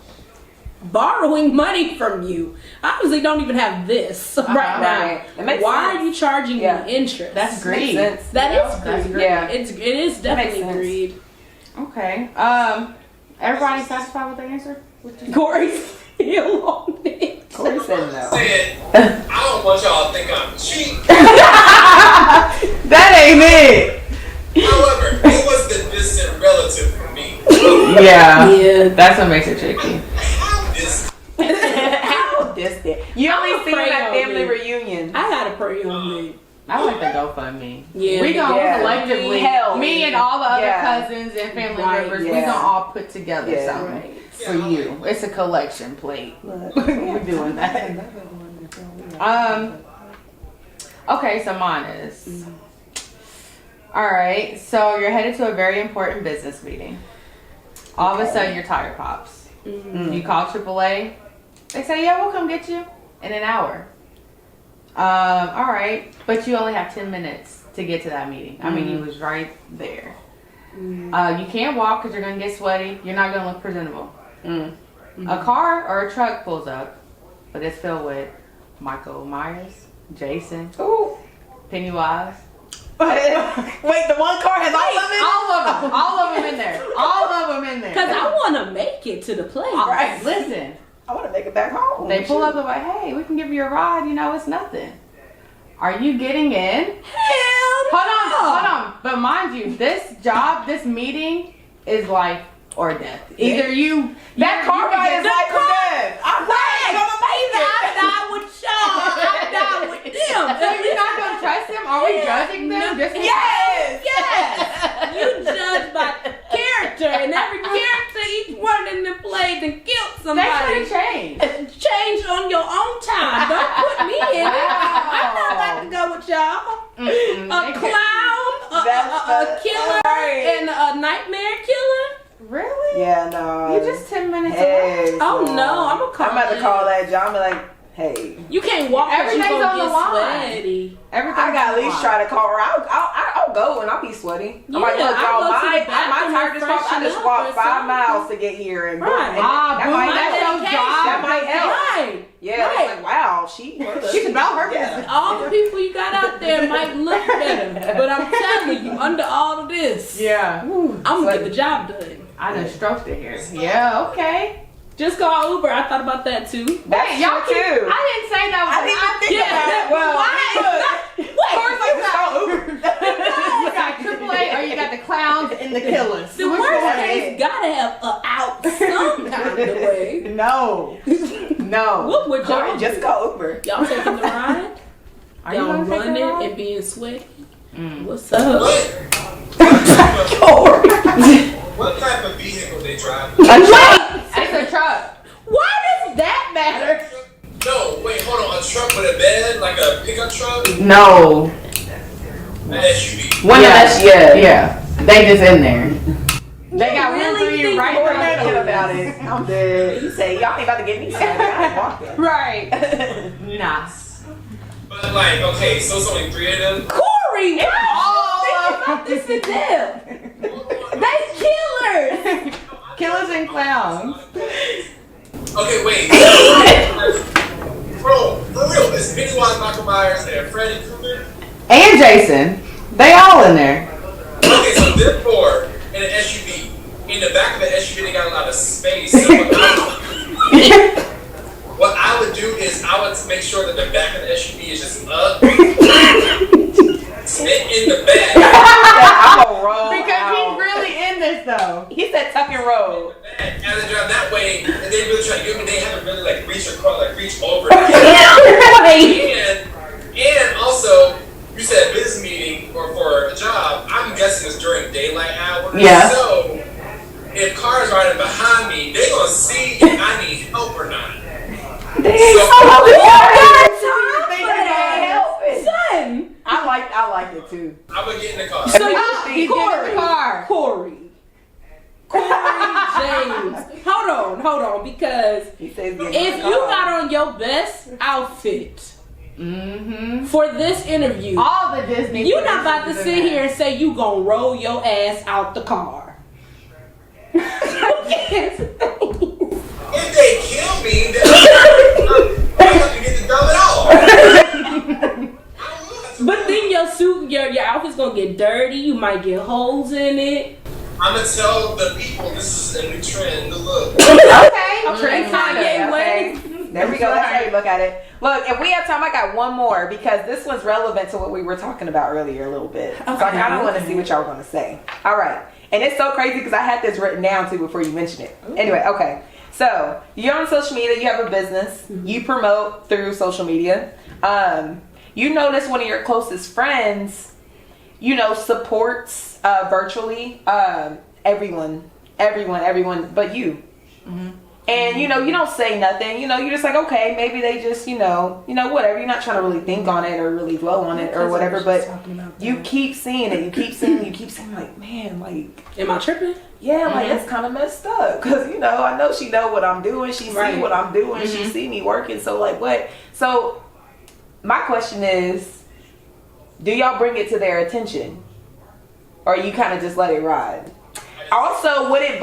borrowing money from you, I obviously don't even have this right now. Right. It makes Why sense. are you charging Yeah. me interest? That's Makes greed. sense. That is That's greed. greed. Yeah. It is That makes definitely sense. greed. Okay. Everybody satisfied with the answer? Corey's still on it. Corey said no. Saying, I don't want y'all to think I'm cheap. That ain't it. However, it was the distant relative for me. Yeah. Yeah. That's what makes it tricky. How distant? How distant? You only I'ma see them pray at on family me. reunions. I gotta pray on me. I like the GoFundMe. Yeah. We gonna Yeah. collectively, Help. me and all the other Yeah. cousins and family Right, members, we yeah. gonna all put together Yeah. something Right. for you. It's a collection plate. We're doing that. Okay, so mine is. All right, so you're headed to a very important business meeting. All of a sudden, your tire pops. You call AAA. They say, "Yeah, we'll come get you in an hour." All right, but you only have 10 minutes to get to that meeting. I mean, you was right there. You can't walk because you're gonna get sweaty. You're not gonna look presentable. A car or a truck pulls up, but it's filled with Michael Myers, Jason, Ooh. Pennywise. Wait, the one car has all of it? All of them in there. All of them in there. Cause I want to make it to the place. Right. Listen, I want to make it back home. they pull up and like, hey, we can give you a ride. You know, it's nothing. Are you getting in? Hell no. Hold on. But mind you, this job, this meeting is life or death. Either you, That car ride is life or death. I'm not gonna make Either I it. die with y'all, I die with them. so you're not gonna trust them? Are we judging them? No. Just Yes. Yes, you judge by character, and every character each one in the plays and killed They somebody. could change. Change on your own time. Don't put me in it. I'm not about to go with y'all. A clown, a killer, and a nightmare killer. Really? Yeah, no. You just 10 minutes away. Hey, Oh so- no, I'm gonna call. I'm about to it. call that job and be like, hey. You can't walk. 'cause you Everything's gonna on the get line. sweaty. Everything. I got at least try to call her. I'll go and I'll be sweaty. I'm like, Yeah, look, I'll y'all, go to my the bathroom tire and just popped. I freshen just up walked or 5 something. miles to get here. And Right. and Ah, that boom, might that's help. your job. That might help. Right. Yeah, Right. it's like, wow, she's about her yeah. business. All the people you got out there might look better, but I'm telling you, under all of this, Yeah. I'm gonna get the job done. I done stroked it here. Yeah, okay. Just call Uber. I thought about that too. That's Wait, y'all true, too. I didn't say that was I didn't even think Yeah. about it. Well, Wait, You got AAA or you got the clowns and the killers. the Which worst one? case gotta have a out some kind of way. No. No. What would y'all just do? call Uber. Y'all taking the ride? Are you Y'all gonna take running the ride? and being sweaty? What's up? What type of vehicle they drive? It's a truck. Why does that matter? No, wait, hold on. A truck with a bed, like a pickup truck? No. An SUV. One Yeah. of us, yeah. Yeah. They just in there. They got room really for you think right We're there. thinking about it. I'm dead. He said, y'all ain't about to get me started. I ain't walking. Right. Nah. But like, okay, so it's only 3 of them. Corey, why think about this and them? They killers. Killers and clowns. Okay, wait. For bro, for real, it's Pennywise, Michael Myers, and Freddy Krueger. And Jason. They all in there. Okay, so they're four in an SUV. In the back of the SUV, they got a lot of space. So what I would do is I would make sure that the back of the SUV is just up. Sit in the back. I'm gonna roll Because out. he's really in this though. He said tuck and roll. And they drive that way, and they really try to get me. They haven't really like reach over. And also, you said business meeting or for a job. I'm guessing it's during daylight hours. Yeah. So if cars riding behind me, they gonna see if I need help or not. Son. I like it too. I'm gonna get in the car. So He's getting in the car. Corey James. Hold on, because He says if you got on your best outfit for this interview, All the Disney. you're not about to princesses sit in there. here and say you gonna roll your ass out the car. If they kill me, then I have to get the job at all. I don't know. But then your suit, your outfit's gonna get dirty. You might get holes in it. I'm gonna tell the people this is a new trend. Look. Okay. Trend Kanye West. There we go. That's how you look at it. Look, if we have time, I got one more because this was relevant to what we were talking about earlier a little bit. So I kind of want to see what y'all were going to say. All right. And it's so crazy because I had this written down too before you mentioned it. Anyway, okay. So you're on social media. You have a business. You promote through social media. You notice one of your closest friends, supports virtually everyone but you. And you don't say nothing. You're just like, okay, maybe they just, whatever. You're not trying to really think on it or really dwell on it or whatever. But you keep seeing it. You keep seeing like, man, like, Am I tripping? yeah, like it's kind of messed up because I know she know what I'm doing. She see what I'm doing. She see me working. So like, what? So my question is, do y'all bring it to their attention, or you kind of just let it ride? Also, would it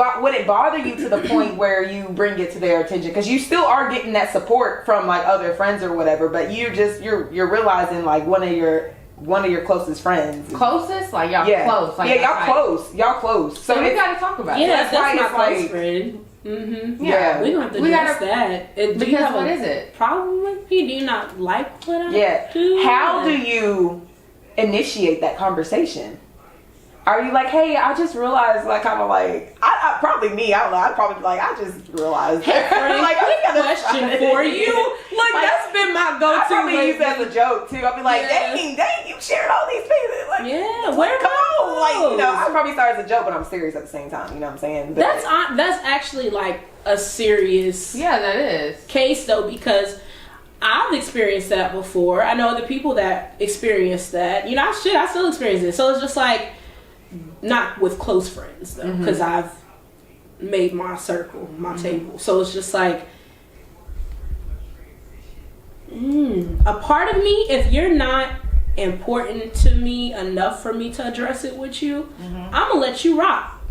bother you to the point where you bring it to their attention? Because you still are getting that support from like other friends or whatever, but you're realizing like one of your closest friends. Closest? Like y'all close. Like, Y'all close. So we gotta talk about it. Yeah, that's my it's close like- friend. Mm-hmm. Yeah. We don't have to We address gotta- that. Do you Because have what a is it? problem with me? Do you not like what I Yeah. do? How do you initiate that conversation? Are you like, hey, I just realized, like, kind of like, I probably me, I don't know, I'd probably be like, I just realized. Frank, like, I gotta question try for it. you. Like, that's been my I go-to. probably use it as lately. a joke too. I'll be like, Yeah. dang, you shared all these things. Like, Yeah, where come on, like, those? I probably start as a joke, but I'm serious at the same time. You know what I'm saying? But That's actually like a serious Yeah, that is. case though, because I've experienced that before. I know other people that experienced that. I still experience it. So it's just like, not with close friends though, because I've made my circle, my table. So it's just like, a part of me, if you're not important to me enough for me to address it with you, I'm gonna let you rock.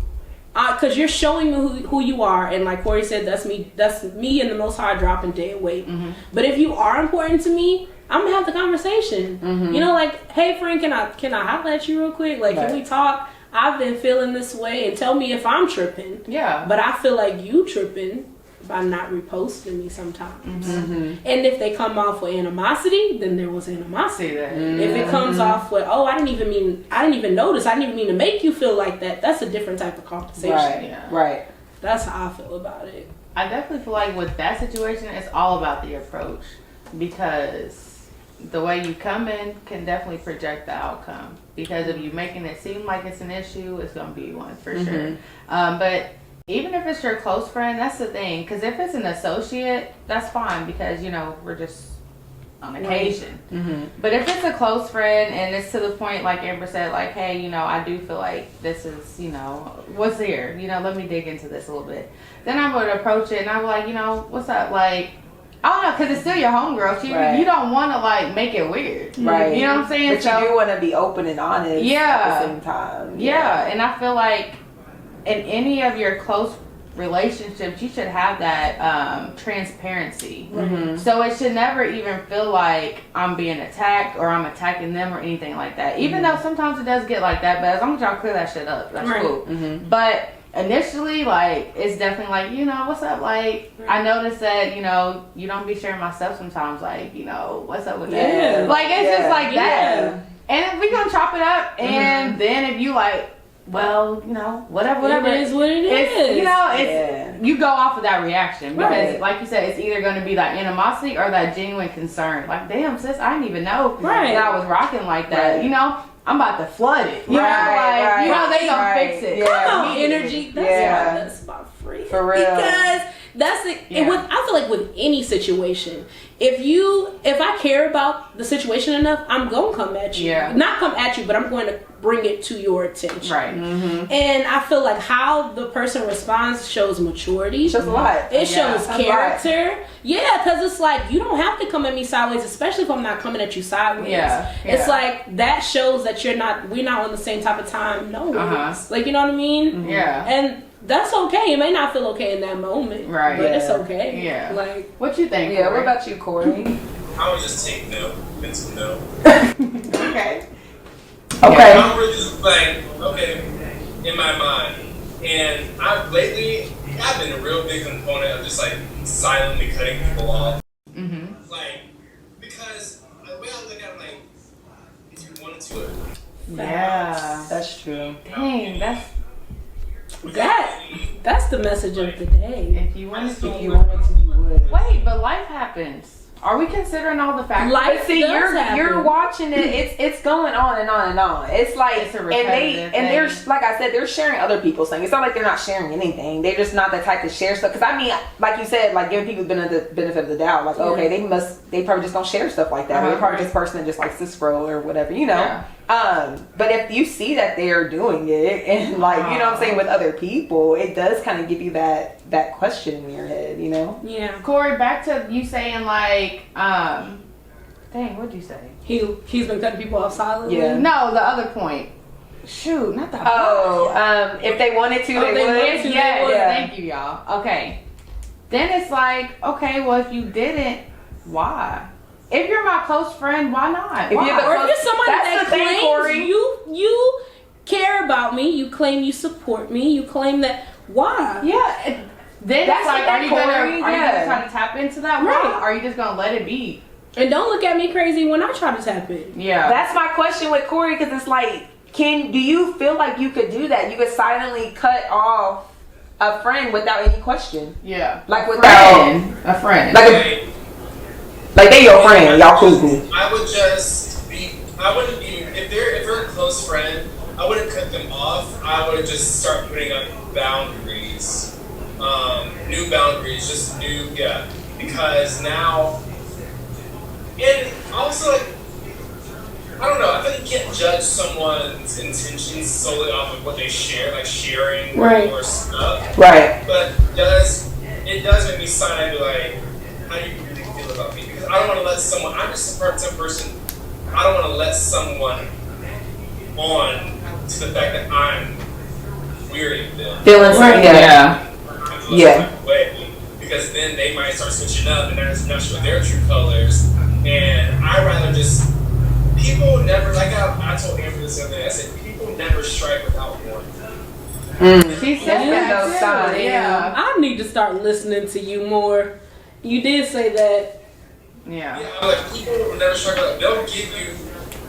Because you're showing me who you are, and like Corey said, that's me and the Most High dropping dead weight. But if you are important to me, I'm gonna have the conversation. Like, hey friend, can I holler at you real quick? Like, can we talk? I've been feeling this way, and tell me if I'm tripping. Yeah. But I feel like you tripping by not reposting me sometimes. And if they come off with animosity, then there was animosity. If it comes off with, oh, I didn't even notice, I didn't even mean to make you feel like that, that's a different type of conversation. Right. That's how I feel about it. I definitely feel like with that situation, it's all about the approach, because the way you come in can definitely project the outcome. Because if you're making it seem like it's an issue, it's going to be one for sure. But even if it's your close friend, that's the thing. Because if it's an associate, that's fine, because, we're just on occasion. But if it's a close friend and it's to the point, like Amber said, like, hey, I do feel like this is, what's here? Let me dig into this a little bit. Then I would approach it and I'm like, what's up? Like, I don't know, because it's still your homegirl. You don't want to, like, make it weird. Right. You know what I'm saying? But you do want to be open and honest at the same time. Yeah. And I feel like in any of your close relationships, you should have that transparency. Mm-hmm. So it should never even feel like I'm being attacked or I'm attacking them or anything like that. Even though sometimes it does get like that, but as long as y'all clear that shit up, that's cool. Mm-hmm. But initially, like, it's definitely like, you know, what's up? Like, I noticed that, you know, you don't be sharing my stuff sometimes. Like, you know, what's up with that? Yeah. Like, it's just like that. Yeah. And if we gonna chop it up, and then if you like, well, you know, whatever. It is what it It's, is. you know, it's you go off of that reaction because, Right. like you said, it's either going to be that animosity or that genuine concern. Like, damn, sis, I didn't even know Right. that I was rocking like that. Right. You know, I'm about to flood it. You know, Right, like, you know, right, they gonna right. fix it. Yeah. Come on, Immediately. energy. That's Yeah. why that's my friend. For real. Because that's it. Yeah. I feel like with any situation, if I care about the situation enough, I'm gonna come at you. Yeah. Not come at you, but I'm going to bring it to your attention. Right. And I feel like how the person responds shows maturity. Shows a lot. It Yeah. shows A lot. character. Yeah, because it's like you don't have to come at me sideways, especially if I'm not coming at you sideways. Yeah, It's yeah. like that shows that we're not on the same type of time. No. Uh-huh. Like, you know what I mean? Yeah. And that's okay. It may not feel okay in that moment. Right. But Yeah. it's okay. Yeah. Like, What you think? Yeah, what Corey? about you, Corey? I would just take no, mental no. Okay. Okay. I'm really just like, okay, in my mind. And I've been a real big component of just like silently cutting people off. Mm-hmm. Like, because the way I look at it, like, if you wanted to, Yeah. That's true. Dang, that's the message of the day. if you wanted to, If you wanted to, you would. Wait, but life happens. Are we considering all the factors? Life But see, does you're happen. watching it. It's going on and on and on. It's like It's a and repetitive they're thing. like I said, they're sharing other people's things. It's not like they're not sharing anything. They're just not the type to share stuff. Because I mean, like you said, like giving people the benefit of the doubt. Like okay, they probably just don't share stuff like that. Uh-huh. They're probably just a person that just likes to scroll or whatever, you know. Yeah. But if you see that they're doing it and like you know what I'm saying with other people, it does kind of give you that question in your head, you know. Yeah. Corey, back to you saying like, dang, what'd you say? He's been cutting people off silently. Yeah. No, the other point. Shoot, not that. Oh, if they wanted to, Oh, they they would. wanted to, they Yes, would. thank you, y'all. Okay. Then it's like, okay, well, if you didn't, why? If you're my close friend, why not? If Why? you're the Or if you're somebody That's that the thing, claims Corey. you care about me, you claim you support me, you claim that why? Yeah. Then That's it's like, the are thing, you gonna Corey, yeah. try to tap into that? Why? Right. Or are you just gonna let it be? And don't look at me crazy when I try to tap in. Yeah. That's my question with Corey because it's like, do you feel like you could do that? You could silently cut off a friend without any question, yeah. like A without friend. like like, like they your friend, y'all cool. I wouldn't be, if they're a close friend, I wouldn't cut them off. I would just start putting up boundaries, new boundaries, because now, and also like, I don't know, I think you can't judge someone's intentions solely off of what they share, like sharing Right. or stuff, Right. but it does make me sign and be like, how do you really feel about me? Because I don't want to let someone, I'm just a part-time person, I don't want to let someone on to the fact that I'm weirding them. Feeling something. Yeah. Yeah. Way, because then they might start switching up and they're not showing their true colors. And I'd rather just, people never, like I told Amber this other day, I said, people never strike without warning. She said Yeah. that Those too. signs. Yeah. I need to start listening to you more. You did say that. Yeah. Yeah, like people will never strike without, they'll give you,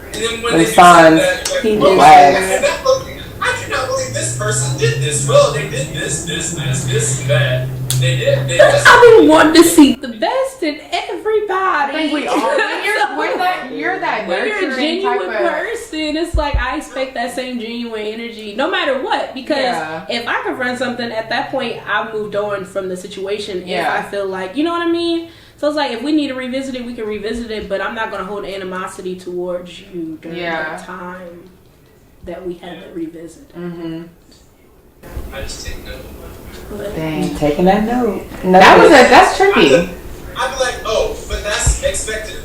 and then when Them they do signs. that, you're like, He "Well, did say I cannot believe this person did this. Well, they did this, and that. They did. They just, I've been wanting to see the best in everybody. I think we all. You're that When you're a nurturing genuine type of. person, it's like I expect that same genuine energy, no matter what. Because Yeah. if I confront something at that point, I've moved on from the situation. Yeah. If I feel like, you know what I mean. So it's like if we need to revisit it, we can revisit it. But I'm not gonna hold animosity towards you during Yeah. the time that we had to revisit. I just take note. But Dang. Taking that note. That's tricky. I'd be like, oh, but that's expected.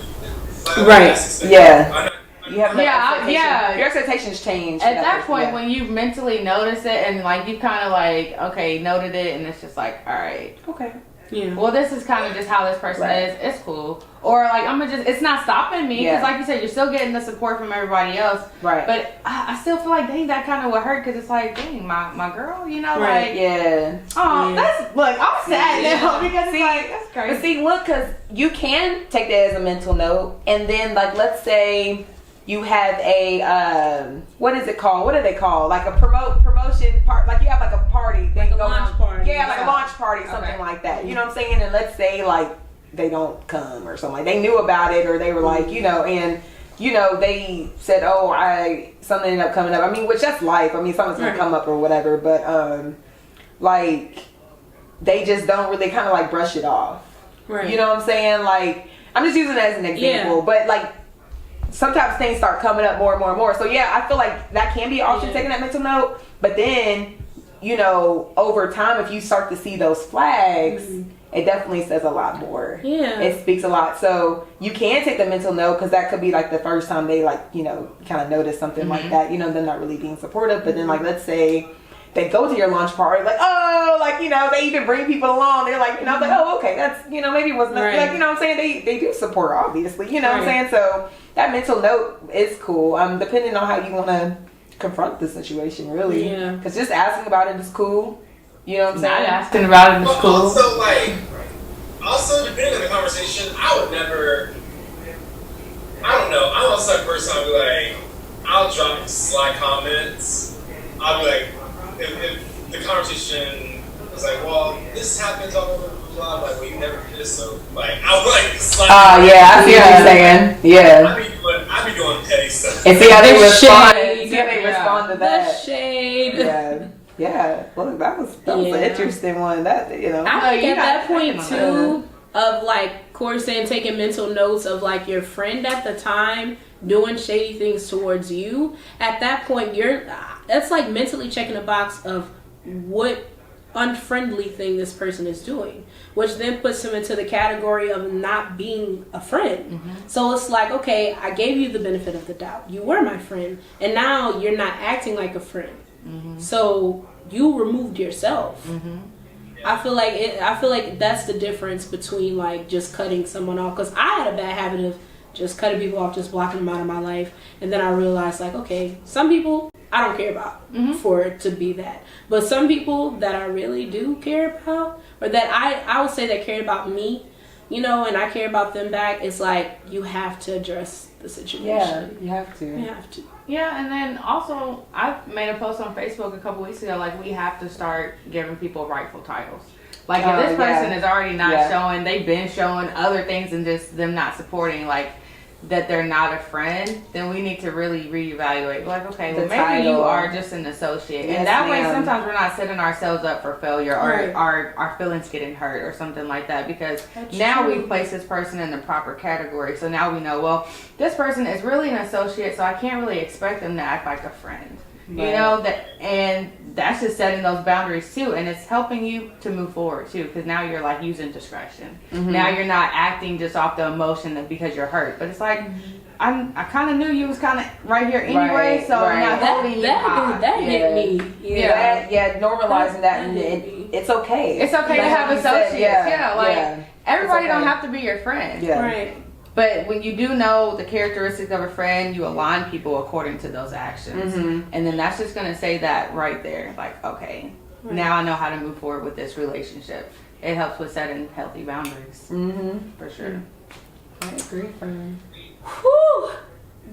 Like, Right. that's expected. Yeah. I'm You have no Yeah, expectations. yeah. Your expectations change. At that point, yeah. when you mentally notice it and like you kind of like, okay, noted it, and it's just like, all right, Okay. Yeah. well, this is kind of just how this person Right. is. It's cool. Or like, I'm gonna just, it's not stopping me. Because Yeah. like you said, you're still getting the support from everybody else. Right. But I still feel like, dang, that kind of would hurt. Because it's like, dang, my girl, you know, Right. like, Yeah. oh, Yeah. that's, look, I'm sad now because it's See, like, that's But crazy. see, look, because you can take that as a mental note, and then like let's say you have a what is it called? What do they call? Like a promotion part? Like you have like a party, Like thing a going launch on. party. Yeah, like Yeah. a launch party, something Okay. like that. You know what I'm saying? And let's say like they don't come or something. Like they knew about it, or they were like, you know, and you know they said, oh, something ended up coming up. I mean, which that's life. I mean, something's gonna Right. come up or whatever. But like they just don't really kind of like brush it off. Right. You know what I'm saying? Like, I'm just using it as an example, Yeah. but like, sometimes things start coming up more and more and more. So yeah, I feel like that can be an option, Yeah. taking that mental note. But then, you know, over time, if you start to see those flags, it definitely says a lot more. Yeah. It speaks a lot. So you can take the mental note because that could be like the first time they like, you know, kind of notice something like that. You know, they're not really being supportive. But then like, let's say they go to your lunch party, like, oh, like, you know, they even bring people along. They're like, you know, like, oh, okay, that's, you know, maybe it wasn't Right. like, you know what I'm saying? They do support, obviously, you know what I'm Right. saying? So that mental note is cool. Depending on how you want to confront the situation, really. Yeah. Because just asking about it is cool. You know what I'm Not saying? asking about it is But cool. also, like, depending on the conversation, I would never. I don't know. I'm also the person I'll be like, I'll drop sly comments. I'll be like, if the conversation was like, well, this happens all over, blah, blah, like, well, you never did this, so, like, I'll like sly. Oh, yeah, I see what you're saying. Yeah. I be doing petty stuff. And see how they The respond. shade. See how they Yeah. respond to The that. shade. Yeah. Yeah. Well, that was Yeah. an interesting one. That, you know. I No, think you at got that point second on too, of like Corey saying, taking mental notes of like your friend at the time doing shady things towards you. At that point, that's like mentally checking a box of what unfriendly thing this person is doing, which then puts him into the category of not being a friend. So it's like, okay, I gave you the benefit of the doubt. You were my friend, and now you're not acting like a friend. So you removed yourself. I feel like that's the difference between like just cutting someone off, because I had a bad habit of just cutting people off, just blocking them out of my life, and then I realized like, okay, some people I don't care about for it to be that, but some people that I really do care about, or that I would say that cared about me, you know, and I care about them back, it's like you have to address the situation. Yeah, you have to. You have to. Yeah, and then also, I made a post on Facebook a couple weeks ago, like, we have to start giving people rightful titles. Like, if this person is already not showing, they've been showing other things and just them not supporting, like, that they're not a friend, then we need to really reevaluate. Like, okay, well, maybe you are just an associate. Yes, and that way, ma'am. sometimes we're not setting ourselves up for failure, or Right. our feelings getting hurt or something like that, because That's now true. we place this person in the proper category. So now we know, well, this person is really an associate, so I can't really expect them to act like a friend. You Right. know, and that's just setting those boundaries too, and it's helping you to move forward too, because now you're like using discretion. Now you're not acting just off the emotion that because you're hurt, but it's like, I kind of knew you was kind of right here anyway, Right, so I'm right. not holding you high. That hit me. Yeah, normalizing that, and hit me. it's okay. It's okay to Like have you said, associates. Yeah, like everybody It's okay. don't have to be your friend. Yeah. Right. But when you do know the characteristics of a friend, you align people according to those actions. And then that's just going to say that right there. Like, okay, now I know how to move forward with this relationship. It helps with setting healthy boundaries. For sure. I agree, friend. Whew.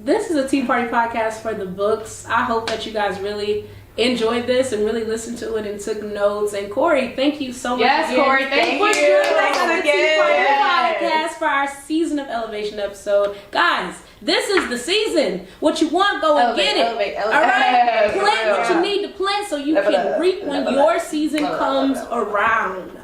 This is a Tea Party podcast for the books. I hope that you guys really enjoyed this and really listened to it and took notes. And Corey, thank you so much. Yes, again Corey, thank for you. joining us on the Tea Party Yes. podcast for our season of Elevation episode. Guys, this is the season. What you want, go and get it. elevate. All right, Yeah, plant what you yeah. need to plant so you Level can up. reap when Level your season Level up, comes level up. around.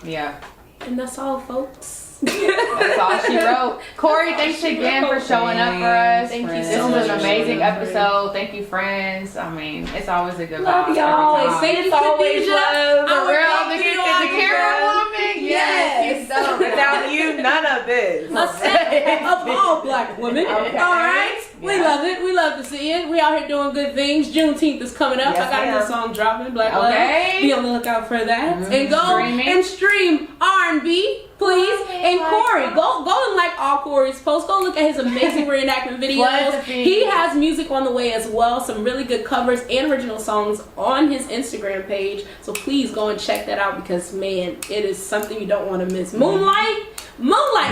Yeah. And that's all, folks. That's all she wrote. Corey, thanks again for showing up for us. Thank you This so was much an for amazing showing up. epised. Thank you, friends. I mean, it's always a good Love vibe y'all. every time. Thank you, It's always Khadijah. love. Our For real, thank the you, camera Khadijah. woman. women? Yes. Without you, none of this. A set of all black women. Okay. All right. We Yeah. love it. We love to see it. We out here doing good things. Juneteenth is coming up. Yes, I got a ma'am. new song dropping. Black Okay. Love. Be on the lookout for that. And go Streaming. and stream R&B, please. And Corey, go and like all Corey's posts. Go look at his amazing reenactment videos. He has music on the way as well. Some really good covers and original songs on his Instagram page. So please go and check that out because man, it is something you don't want to miss. Moonlight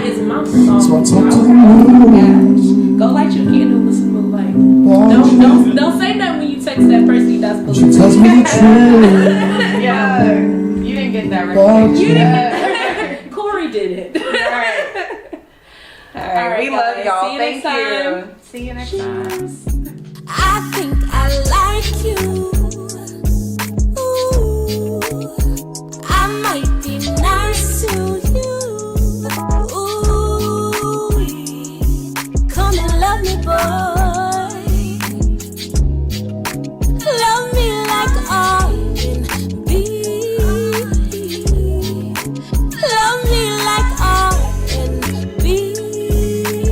is my song. Go light your candle, listen to Moonlight. Don't say nothing when you text that person you're not supposed to text. Yeah. You didn't get that right. Corey did it. All right, we love guys. y'all. See you Thank next you. time. See you next time. I think I like you.